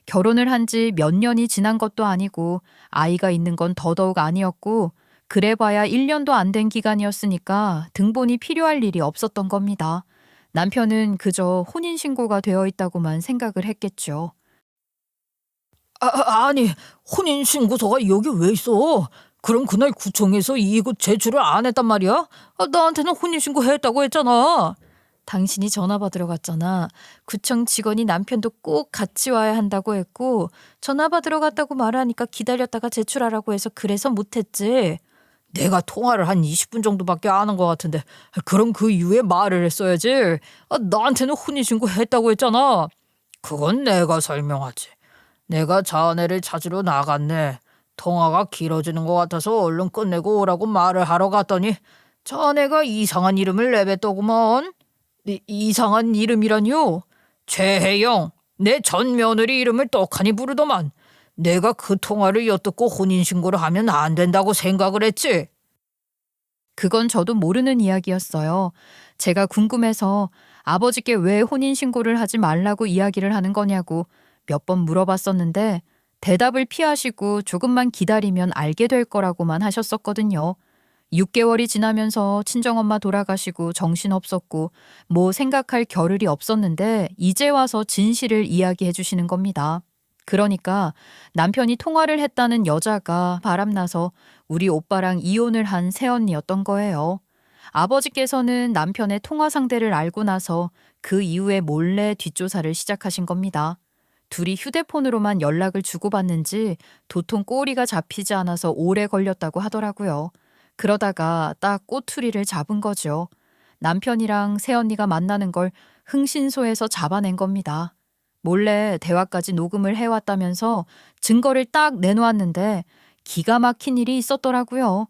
결혼을 한 지 몇 년이 지난 것도 아니고 아이가 있는 건 더더욱 아니었고 그래봐야 1년도 안 된 기간이었으니까 등본이 필요할 일이 없었던 겁니다. 남편은 그저 혼인신고가 되어 있다고만 생각을 했겠죠. 아니, 혼인신고서가 여기 왜 있어? 그럼 그날 구청에서 이거 제출을 안 했단 말이야? 나한테는 혼인신고 했다고 했잖아. 당신이 전화 받으러 갔잖아. 구청 직원이 남편도 꼭 같이 와야 한다고 했고 전화 받으러 갔다고 말하니까 기다렸다가 제출하라고 해서 그래서 못했지. 내가 통화를 한 20분 정도밖에 안 한 것 같은데 그럼 그 이후에 말을 했어야지. 나한테는 혼인신고 했다고 했잖아. 그건 내가 설명하지. 내가 자네를 찾으러 나갔네. 통화가 길어지는 것 같아서 얼른 끝내고 오라고 말을 하러 갔더니 자네가 이상한 이름을 내뱉더구먼. 이상한 이름이라니요? 최혜영, 내 전 며느리 이름을 떡하니 부르더만. 내가 그 통화를 엿듣고 혼인신고를 하면 안 된다고 생각을 했지. 그건 저도 모르는 이야기였어요. 제가 궁금해서 아버지께 왜 혼인신고를 하지 말라고 이야기를 하는 거냐고 몇 번 물어봤었는데 대답을 피하시고 조금만 기다리면 알게 될 거라고만 하셨었거든요. 6개월이 지나면서 친정엄마 돌아가시고 정신없었고 뭐 생각할 겨를이 없었는데 이제 와서 진실을 이야기해 주시는 겁니다. 그러니까 남편이 통화를 했다는 여자가 바람나서 우리 오빠랑 이혼을 한 새언니였던 거예요. 아버지께서는 남편의 통화 상대를 알고 나서 그 이후에 몰래 뒷조사를 시작하신 겁니다. 둘이 휴대폰으로만 연락을 주고받는지 도통 꼬리가 잡히지 않아서 오래 걸렸다고 하더라고요. 그러다가 딱 꼬투리를 잡은 거죠. 남편이랑 새언니가 만나는 걸 흥신소에서 잡아낸 겁니다. 몰래 대화까지 녹음을 해왔다면서 증거를 딱 내놓았는데 기가 막힌 일이 있었더라고요.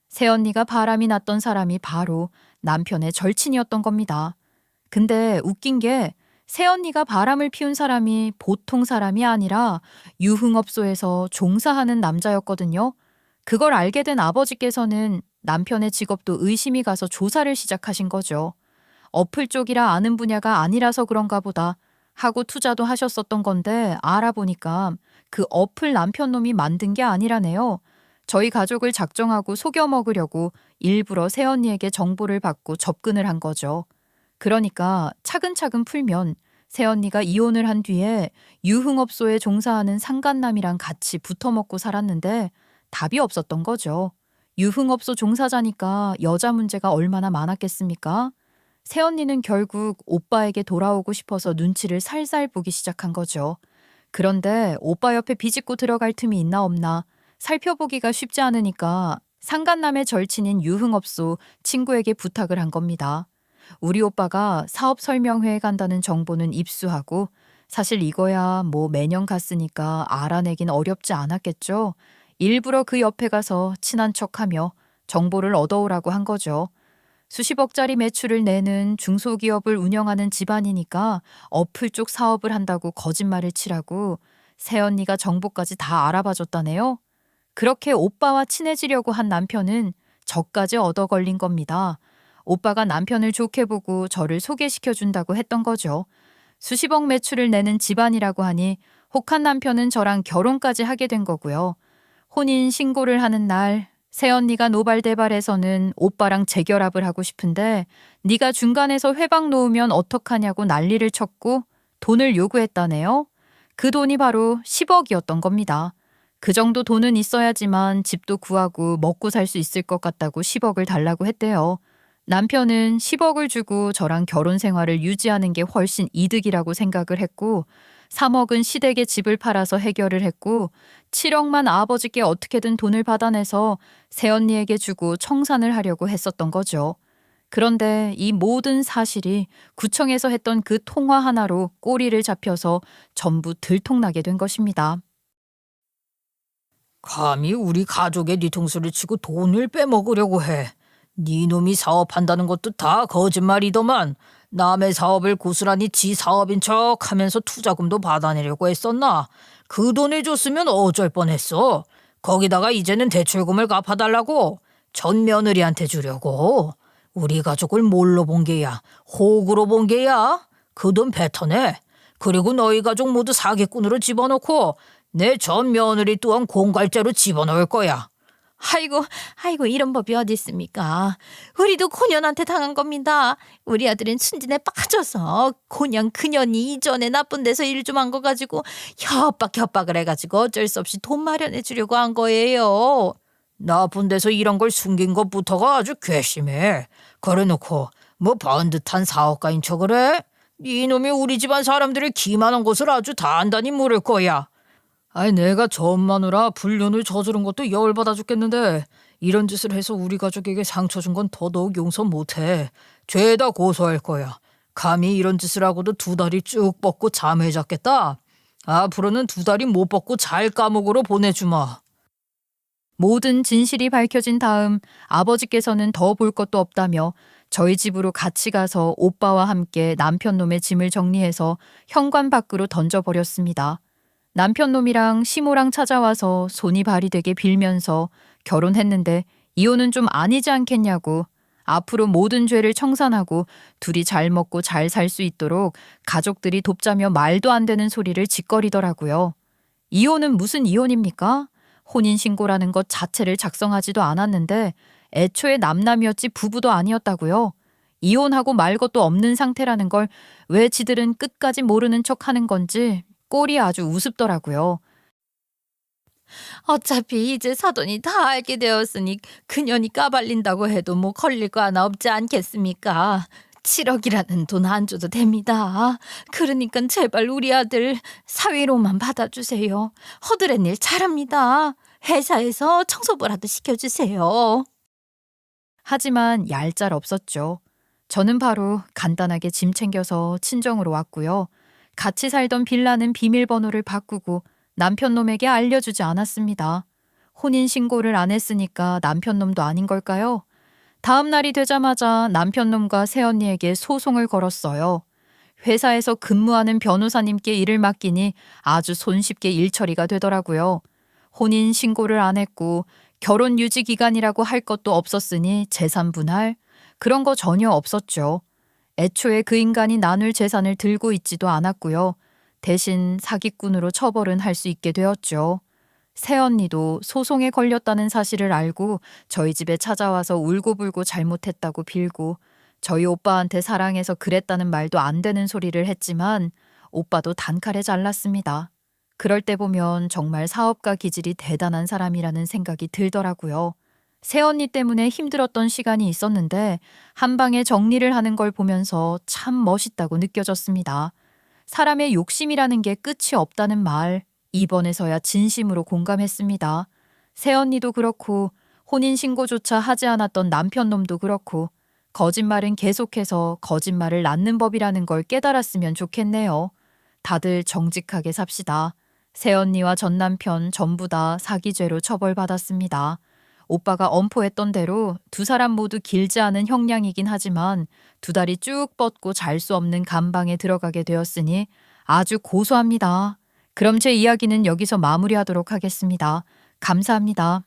새언니가 바람이 났던 사람이 바로 남편의 절친이었던 겁니다. 근데 웃긴 게 새언니가 바람을 피운 사람이 보통 사람이 아니라 유흥업소에서 종사하는 남자였거든요. 그걸 알게 된 아버지께서는 남편의 직업도 의심이 가서 조사를 시작하신 거죠. 어플 쪽이라 아는 분야가 아니라서 그런가 보다 하고 투자도 하셨었던 건데 알아보니까 그 어플 남편 놈이 만든 게 아니라네요. 저희 가족을 작정하고 속여 먹으려고 일부러 새언니에게 정보를 받고 접근을 한 거죠. 그러니까 차근차근 풀면 새언니가 이혼을 한 뒤에 유흥업소에 종사하는 상간남이랑 같이 붙어먹고 살았는데 답이 없었던 거죠. 유흥업소 종사자니까 여자 문제가 얼마나 많았겠습니까? 새언니는 결국 오빠에게 돌아오고 싶어서 눈치를 살살 보기 시작한 거죠. 그런데 오빠 옆에 비집고 들어갈 틈이 있나 없나 살펴보기가 쉽지 않으니까 상간남의 절친인 유흥업소 친구에게 부탁을 한 겁니다. 우리 오빠가 사업 설명회에 간다는 정보는 입수하고 사실 이거야 뭐 매년 갔으니까 알아내긴 어렵지 않았겠죠. 일부러 그 옆에 가서 친한 척하며 정보를 얻어오라고 한 거죠. 수십억짜리 매출을 내는 중소기업을 운영하는 집안이니까 어플 쪽 사업을 한다고 거짓말을 치라고 새언니가 정보까지 다 알아봐 줬다네요. 그렇게 오빠와 친해지려고 한 남편은 저까지 얻어 걸린 겁니다. 오빠가 남편을 좋게 보고 저를 소개시켜준다고 했던 거죠. 수십억 매출을 내는 집안이라고 하니 혹한 남편은 저랑 결혼까지 하게 된 거고요. 혼인 신고를 하는 날 새언니가 노발대발해서는 오빠랑 재결합을 하고 싶은데 네가 중간에서 회방 놓으면 어떡하냐고 난리를 쳤고 돈을 요구했다네요. 그 돈이 바로 10억이었던 겁니다. 그 정도 돈은 있어야지만 집도 구하고 먹고 살 수 있을 것 같다고 10억을 달라고 했대요. 남편은 10억을 주고 저랑 결혼 생활을 유지하는 게 훨씬 이득이라고 생각을 했고 3억은 시댁에 집을 팔아서 해결을 했고 7억만 아버지께 어떻게든 돈을 받아내서 새언니에게 주고 청산을 하려고 했었던 거죠. 그런데 이 모든 사실이 구청에서 했던 그 통화 하나로 꼬리를 잡혀서 전부 들통나게 된 것입니다. 감히 우리 가족의 뒤통수를 치고 돈을 빼먹으려고 해. 네 놈이 사업한다는 것도 다 거짓말이더만. 남의 사업을 고스란히 지 사업인 척 하면서 투자금도 받아내려고 했었나? 그 돈을 줬으면 어쩔 뻔했어. 거기다가 이제는 대출금을 갚아달라고. 전 며느리한테 주려고. 우리 가족을 뭘로 본 게야? 호구로 본 게야? 그 돈 뱉어내. 그리고 너희 가족 모두 사기꾼으로 집어넣고 내 전 며느리 또한 공갈죄로 집어넣을 거야. 아이고, 이런 법이 어디 있습니까? 우리도 고년한테 당한 겁니다. 우리 아들은 순진에 빠져서 고년 그년이 이전에 나쁜 데서 일 좀 한 거 가지고 협박을 해가지고 어쩔 수 없이 돈 마련해 주려고 한 거예요. 나쁜 데서 이런 걸 숨긴 것부터가 아주 괘씸해. 그래놓고 뭐 번듯한 사업가인 척을 해? 이놈이 우리 집안 사람들의 기만한 것을 아주 단단히 물을 거야. 아니 내가 전 마누라 불륜을 저지른 것도 열받아 죽겠는데 이런 짓을 해서 우리 가족에게 상처 준 건 더더욱 용서 못해. 죄다 고소할 거야. 감히 이런 짓을 하고도 2다리 쭉 뻗고 잠을 잤겠다. 앞으로는 2다리 못 뻗고 잘 감옥으로 보내주마. 모든 진실이 밝혀진 다음 아버지께서는 더 볼 것도 없다며 저희 집으로 같이 가서 오빠와 함께 남편 놈의 짐을 정리해서 현관 밖으로 던져버렸습니다. 남편 놈이랑 시모랑 찾아와서 손이 발이 되게 빌면서 결혼했는데 이혼은 좀 아니지 않겠냐고 앞으로 모든 죄를 청산하고 둘이 잘 먹고 잘 살 수 있도록 가족들이 돕자며 말도 안 되는 소리를 짓거리더라고요. 이혼은 무슨 이혼입니까? 혼인신고라는 것 자체를 작성하지도 않았는데 애초에 남남이었지 부부도 아니었다고요. 이혼하고 말 것도 없는 상태라는 걸 왜 지들은 끝까지 모르는 척 하는 건지 꼴이 아주 우습더라고요. 어차피 이제 사돈이 다 알게 되었으니 그년이 까발린다고 해도 뭐 걸릴 거 하나 없지 않겠습니까? 7억이라는 돈 안 줘도 됩니다. 그러니까 제발 우리 아들 사위로만 받아주세요. 허드렛 일 잘합니다. 회사에서 청소부라도 시켜주세요. 하지만 얄짤 없었죠. 저는 바로 간단하게 짐 챙겨서 친정으로 왔고요. 같이 살던 빌라는 비밀번호를 바꾸고 남편 놈에게 알려주지 않았습니다. 혼인신고를 안 했으니까 남편 놈도 아닌 걸까요? 다음 날이 되자마자 남편 놈과 새언니에게 소송을 걸었어요. 회사에서 근무하는 변호사님께 일을 맡기니 아주 손쉽게 일 처리가 되더라고요. 혼인신고를 안 했고 결혼 유지 기간이라고 할 것도 없었으니 재산 분할? 그런 거 전혀 없었죠. 애초에 그 인간이 나눌 재산을 들고 있지도 않았고요. 대신 사기꾼으로 처벌은 할 수 있게 되었죠. 새언니도 소송에 걸렸다는 사실을 알고 저희 집에 찾아와서 울고불고 잘못했다고 빌고 저희 오빠한테 사랑해서 그랬다는 말도 안 되는 소리를 했지만 오빠도 단칼에 잘랐습니다. 그럴 때 보면 정말 사업가 기질이 대단한 사람이라는 생각이 들더라고요. 새언니 때문에 힘들었던 시간이 있었는데 한 방에 정리를 하는 걸 보면서 참 멋있다고 느껴졌습니다. 사람의 욕심이라는 게 끝이 없다는 말, 이번에서야 진심으로 공감했습니다. 새언니도 그렇고 혼인신고조차 하지 않았던 남편놈도 그렇고 거짓말은 계속해서 거짓말을 낳는 법이라는 걸 깨달았으면 좋겠네요. 다들 정직하게 삽시다. 새언니와 전남편 전부 다 사기죄로 처벌받았습니다. 오빠가 엄포했던 대로 2사람 모두 길지 않은 형량이긴 하지만 2다리 쭉 뻗고 잘 수 없는 감방에 들어가게 되었으니 아주 고소합니다. 그럼 제 이야기는 여기서 마무리하도록 하겠습니다. 감사합니다.